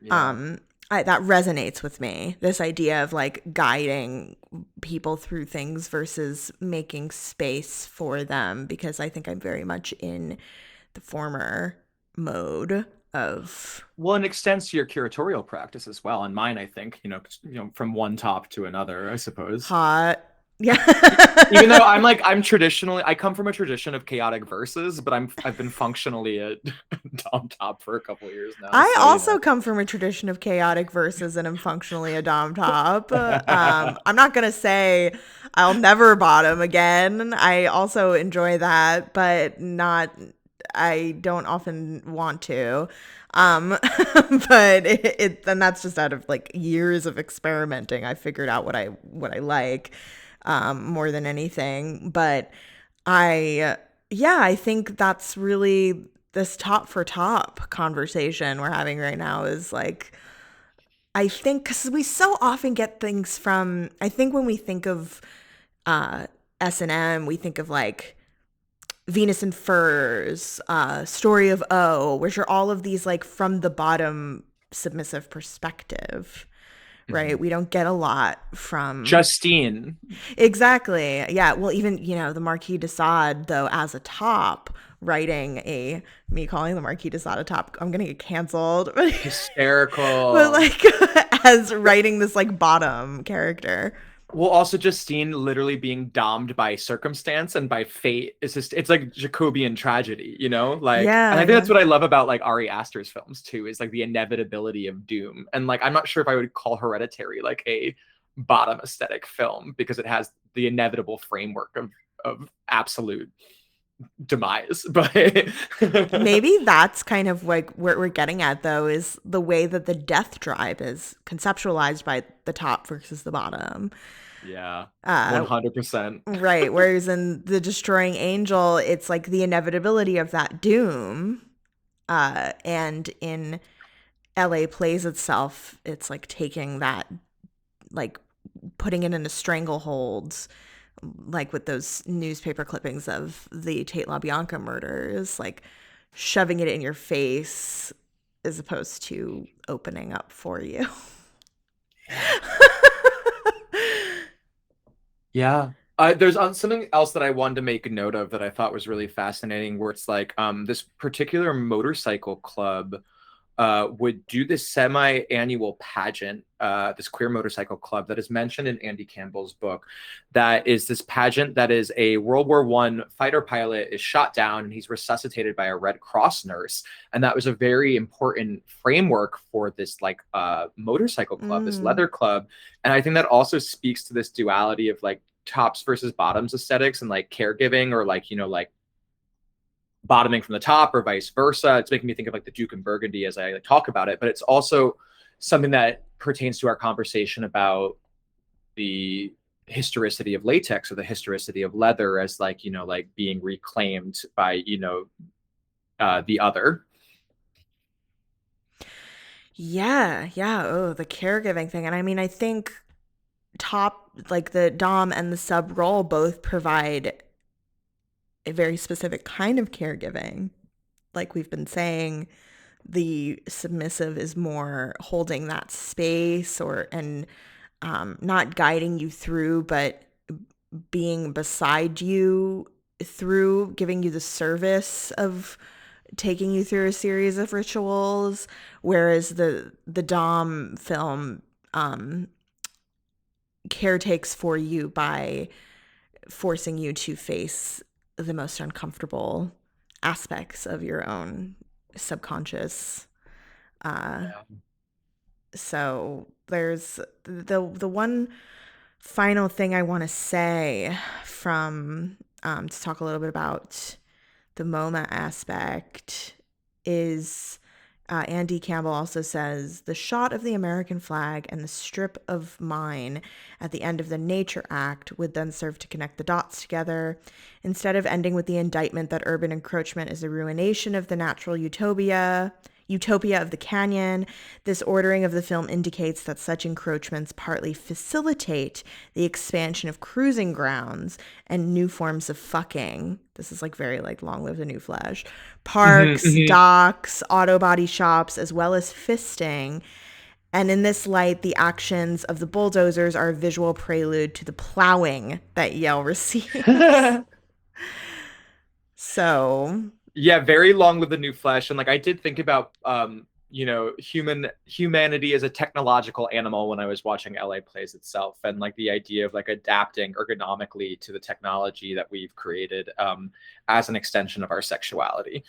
[SPEAKER 3] Yeah.
[SPEAKER 2] um that resonates with me, this idea of like guiding people through things versus making space for them, because I think I'm very much in the former mode of
[SPEAKER 3] Well, it extends to your curatorial practice as well. And mine, I think, from one top to another, I suppose.
[SPEAKER 2] hot. Yeah.
[SPEAKER 3] Even though I'm traditionally, I come from a tradition of chaotic verses, but I've been functionally a dom top for a couple of years now.
[SPEAKER 2] I
[SPEAKER 3] So,
[SPEAKER 2] also come from a tradition of chaotic verses and am functionally a dom top. I'm not gonna say I'll never bottom again. I also enjoy that, but not. I don't often want to. But and that's just out of like years of experimenting. I figured out what I like, more than anything. But yeah, I think that's really this top for top conversation we're having right now is like, I think because we so often get things from, I think when we think of S&M, we think of like Venus and Furs, Story of O, which are all of these like from the bottom submissive perspective, right?
[SPEAKER 3] mhm.
[SPEAKER 2] We don't get a lot from.
[SPEAKER 3] Justine.
[SPEAKER 2] Exactly. Yeah. Well, even, the Marquis de Sade, though, as a top, writing me calling the Marquis de Sade top. I'm gonna get canceled. But
[SPEAKER 3] Hysterical.
[SPEAKER 2] like as writing this like bottom character.
[SPEAKER 3] Well, also Justine literally being domed by circumstance and by fate. It's like Jacobean tragedy, you know? Like, and
[SPEAKER 2] Yeah,
[SPEAKER 3] I think that's
[SPEAKER 2] yeah.
[SPEAKER 3] what I love about like Ari Aster's films too, is like the inevitability of doom. And like I'm not sure if I would call Hereditary like a bottom aesthetic film because it has the inevitable framework of absolute demise. But
[SPEAKER 2] Maybe that's kind of like what we're getting at, though, is the way that the death drive is conceptualized by the top versus the bottom.
[SPEAKER 3] yeah,
[SPEAKER 2] Uh,
[SPEAKER 3] 100%.
[SPEAKER 2] right. Whereas in the Destroying Angel, it's like the inevitability of that doom. And in LA Plays Itself, it's like taking that, like putting it in a stranglehold, like with those newspaper clippings of the Tate LaBianca murders, like shoving it in your face as opposed to opening up for you.
[SPEAKER 3] Yeah. There's something else that I wanted to make a note of that I thought was really fascinating, where it's like this particular motorcycle club would do this semi-annual pageant, this queer motorcycle club that is mentioned in Andy Campbell's book. That is this pageant that is a World War I fighter pilot is shot down and he's resuscitated by a Red Cross nurse, and that was a very important framework for this like motorcycle club, this
[SPEAKER 2] Mm.
[SPEAKER 3] leather club. And I think that also speaks to this duality of like tops versus bottoms aesthetics and like caregiving, or like, you know, like bottoming from the top or vice versa. It's making me think of like the Duke and Burgundy as I like, talk about it, but it's also something that pertains to our conversation about the historicity of latex or the historicity of leather as like, you know, like being reclaimed by, you know, the other.
[SPEAKER 2] Yeah, yeah. Oh, the caregiving thing. And I mean, I think top, like the Dom and the sub role both provide a very specific kind of caregiving. Like we've been saying, the submissive is more holding that space or and not guiding you through, but being beside you through, giving you the service of taking you through a series of rituals. Whereas the Dom film caretakes for you by forcing you to face the most uncomfortable aspects of your own subconscious. Uh,
[SPEAKER 3] Yeah.
[SPEAKER 2] so there's the one final thing I want to say from to talk a little bit about the MoMA aspect is Andy Campbell also says the shot of the American flag and the strip of mine at the end of the Nature Act would then serve to connect the dots together. Instead of ending with the indictment that urban encroachment is a ruination of the natural utopia of the canyon, this ordering of the film indicates that such encroachments partly facilitate the expansion of cruising grounds and new forms of fucking. This is like very like Long Live the New Flesh. Parks, docks, auto body shops, as well as fisting. And in this light, the actions of the bulldozers are a visual prelude to the plowing that Yale receives. So
[SPEAKER 3] Yeah, very Long Live the New Flesh. And like I did think about you know, humanity as a technological animal when I was watching LA Plays Itself, and like the idea of like adapting ergonomically to the technology that we've created as an extension of our sexuality.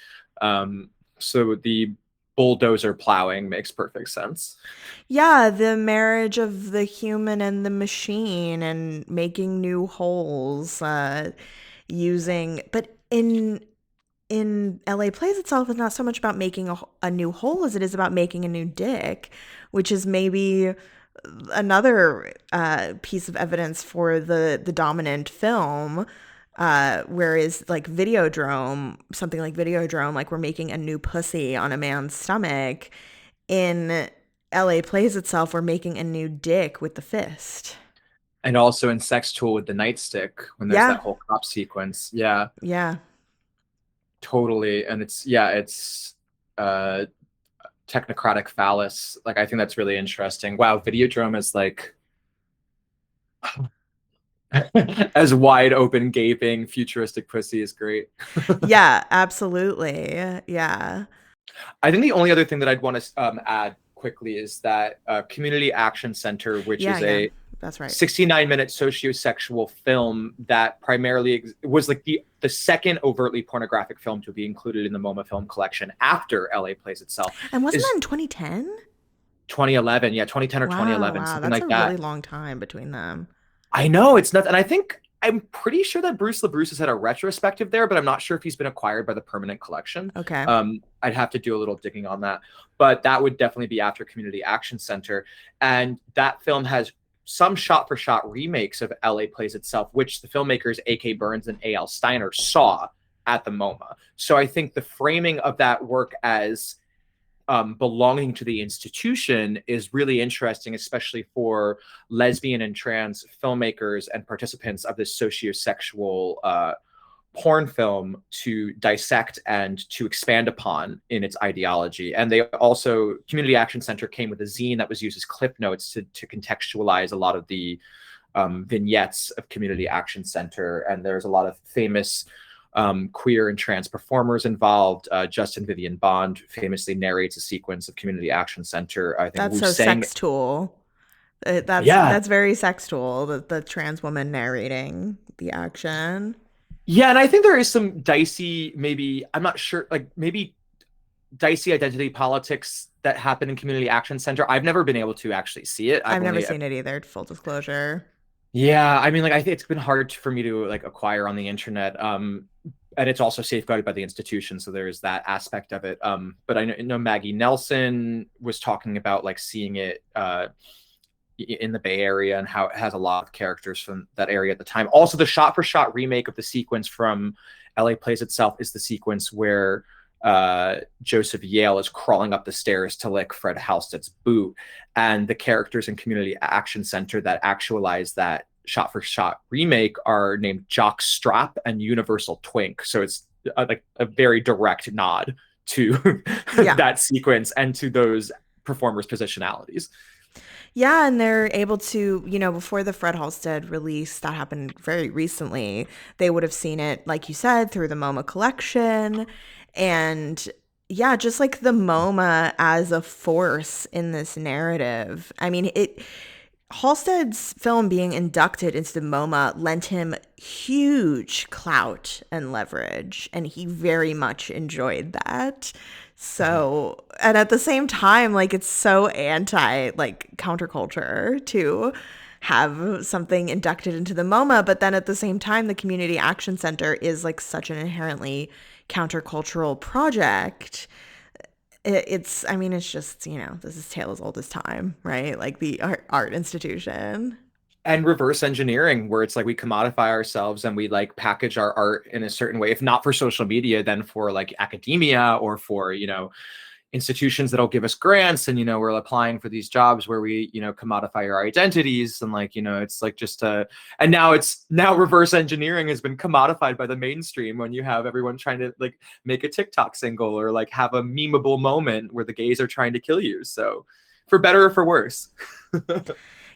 [SPEAKER 3] So the bulldozer plowing makes perfect sense.
[SPEAKER 2] yeah, the marriage of the human and the machine and making new holes, using, but in LA Plays Itself, it's not so much about making a new hole as it is about making a new dick, which is maybe another piece of evidence for the dominant film. Whereas like Videodrome, something like Videodrome, like we're making a new pussy on a man's stomach. In LA Plays Itself, we're making a new dick with the fist.
[SPEAKER 3] And also in Sextool with the nightstick when there's that
[SPEAKER 2] Yeah,
[SPEAKER 3] whole cop sequence. Yeah,
[SPEAKER 2] yeah.
[SPEAKER 3] totally. And it's yeah, it's uh technocratic phallus. Like I think that's really interesting. Wow, Videodrome is like As wide open, gaping, futuristic pussy is great.
[SPEAKER 2] Yeah, absolutely. Yeah.
[SPEAKER 3] I think the only other thing that I'd want to add quickly is that Community Action Center, which
[SPEAKER 2] Yeah,
[SPEAKER 3] is
[SPEAKER 2] yeah.
[SPEAKER 3] a
[SPEAKER 2] That's right.
[SPEAKER 3] 69-minute sociosexual film that primarily was like the second overtly pornographic film to be included in the MoMA film collection after LA Plays Itself,
[SPEAKER 2] And wasn't that
[SPEAKER 3] is
[SPEAKER 2] in 2010?
[SPEAKER 3] 2011. Yeah, 2010 or
[SPEAKER 2] Wow,
[SPEAKER 3] 2011,
[SPEAKER 2] wow.
[SPEAKER 3] something
[SPEAKER 2] That's a
[SPEAKER 3] like
[SPEAKER 2] really
[SPEAKER 3] that.
[SPEAKER 2] long time between them.
[SPEAKER 3] I know it's nuts. And I'm pretty sure that Bruce LaBruce has had a retrospective there, but I'm not sure if he's been acquired by the permanent collection.
[SPEAKER 2] Okay.
[SPEAKER 3] I'd have to do a little digging on that. But that would definitely be after Community Action Center. And that film has some shot for shot remakes of LA Plays Itself, which the filmmakers A.K. Burns and A.L. Steiner saw at the MoMA. So I think the framing of that work as belonging to the institution is really interesting, especially for lesbian and trans filmmakers and participants of this sociosexual porn film to dissect and to expand upon in its ideology. And they also, Community Action Center came with a zine that was used as clip notes to contextualize a lot of the vignettes of Community Action Center. And there's a lot of famous queer and trans performers involved. Justin Vivian Bond famously narrates a sequence of Community Action Center. I think
[SPEAKER 2] That's
[SPEAKER 3] Wu
[SPEAKER 2] so
[SPEAKER 3] Sang.
[SPEAKER 2] Sextool. That's
[SPEAKER 3] Yeah,
[SPEAKER 2] that's very Sextool, the trans woman narrating the action.
[SPEAKER 3] yeah, and I think there is some dicey, maybe I'm not sure, like maybe dicey identity politics that happen in Community Action Center. I've never been able to actually see it.
[SPEAKER 2] I've never seen it either, full disclosure.
[SPEAKER 3] Yeah, I mean, like I think it's been hard for me to like acquire on the internet. And it's also safeguarded by the institution, so there's that aspect of it. But I know Maggie Nelson was talking about like seeing it in the Bay Area and how it has a lot of characters from that area at the time. Also, the shot-for-shot remake of the sequence from LA Plays Itself is the sequence where Joseph Yale is crawling up the stairs to lick Fred Halsted's boot. And the characters in Community Action Center that actualize that shot-for-shot remake are named Jock Strap and Universal Twink. So it's like a very direct nod to
[SPEAKER 2] Yeah.
[SPEAKER 3] that sequence and to those performers' positionalities.
[SPEAKER 2] Yeah, and they're able to, before the Fred Halsted release, that happened very recently, they would have seen it, like you said, through the MoMA collection. And yeah, just like the MoMA as a force in this narrative. I mean, Halsted's film being inducted into the MoMA lent him huge clout and leverage, and he very much enjoyed that. So, and at the same time, like it's so anti like counterculture to have something inducted into the MoMA, but then at the same time, the Community Action Center is like such an inherently countercultural project. I mean, it's just, this is tale as old as time, right? Like the art institution.
[SPEAKER 3] And reverse engineering, where it's like we commodify ourselves and we like package our art in a certain way, if not for social media, then for like academia or for institutions that'll give us grants, and we're applying for these jobs where we commodify our identities, and like it's like just and now reverse engineering has been commodified by the mainstream when you have everyone trying to like make a TikTok single or like have a memeable moment where the gays are trying to kill you. So for better or for worse.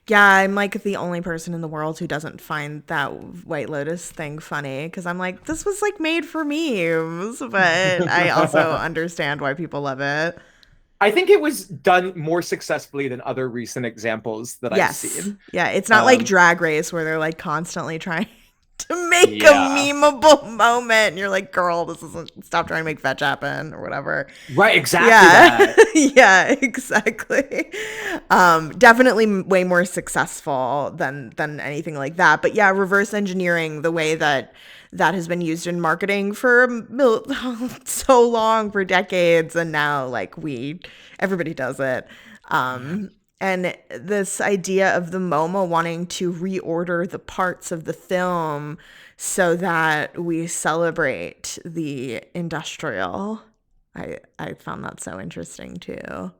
[SPEAKER 2] Yeah, I'm like the only person in the world who doesn't find that White Lotus thing funny, because I'm like, this was like made for memes, but I also understand why people love it.
[SPEAKER 3] I think it was done more successfully than other recent examples that I've seen.
[SPEAKER 2] Yeah, it's not like Drag Race where they're like constantly trying to make a
[SPEAKER 3] Yeah.
[SPEAKER 2] memeable moment. And you're like, girl, this isn't, stop trying to make fetch happen or whatever.
[SPEAKER 3] Right, exactly
[SPEAKER 2] Yeah.
[SPEAKER 3] that.
[SPEAKER 2] Yeah, exactly. Definitely way more successful than anything like that. But yeah, reverse engineering, the way that has been used in marketing for so long, for decades, and now like everybody does it. And this idea of the MoMA wanting to reorder the parts of the film so that we celebrate the industrial. I found that so interesting too.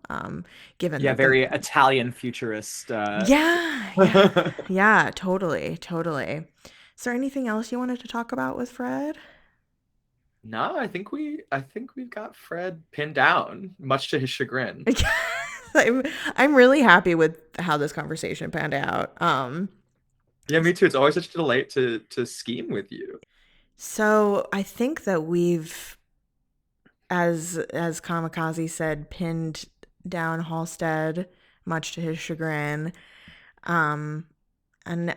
[SPEAKER 2] Given
[SPEAKER 3] Yeah,
[SPEAKER 2] that
[SPEAKER 3] very Italian futurist.
[SPEAKER 2] yeah, totally. Is there anything else you wanted to talk about with Fred?
[SPEAKER 3] No, I think we've got Fred pinned down, much to his chagrin.
[SPEAKER 2] I'm really happy with how this conversation panned out.
[SPEAKER 3] Yeah, me too. It's always such a delight to scheme with you.
[SPEAKER 2] So I think that we've, as Kamikaze said, pinned down Halsted, much to his chagrin. Um, and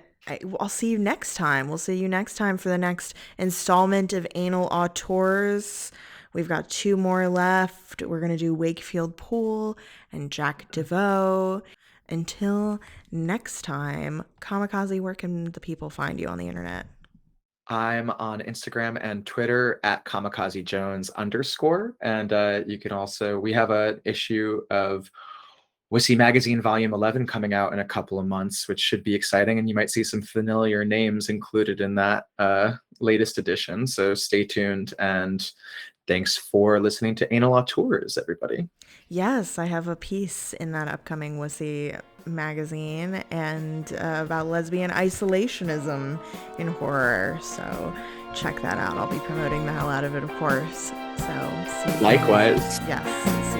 [SPEAKER 2] I'll see you next time. We'll see you next time for the next installment of Anal Auteurs. We've got 2 more left. We're going to do Wakefield Poole and Jack DeVoe. Until next time, Kamikaze, where can the people find you on the internet?
[SPEAKER 3] I'm on Instagram and Twitter at Kamikaze Jones _. And you can also, we have an issue of Wussy Magazine Volume 11 coming out in a couple of months, which should be exciting. And you might see some familiar names included in that latest edition. So stay tuned. And thanks for listening to Anal Auteurs, everybody.
[SPEAKER 2] Yes, I have a piece in that upcoming Wussy magazine and about lesbian isolationism in horror. So check that out. I'll be promoting the hell out of it, of course. So see you.
[SPEAKER 3] Likewise.
[SPEAKER 2] Yes. See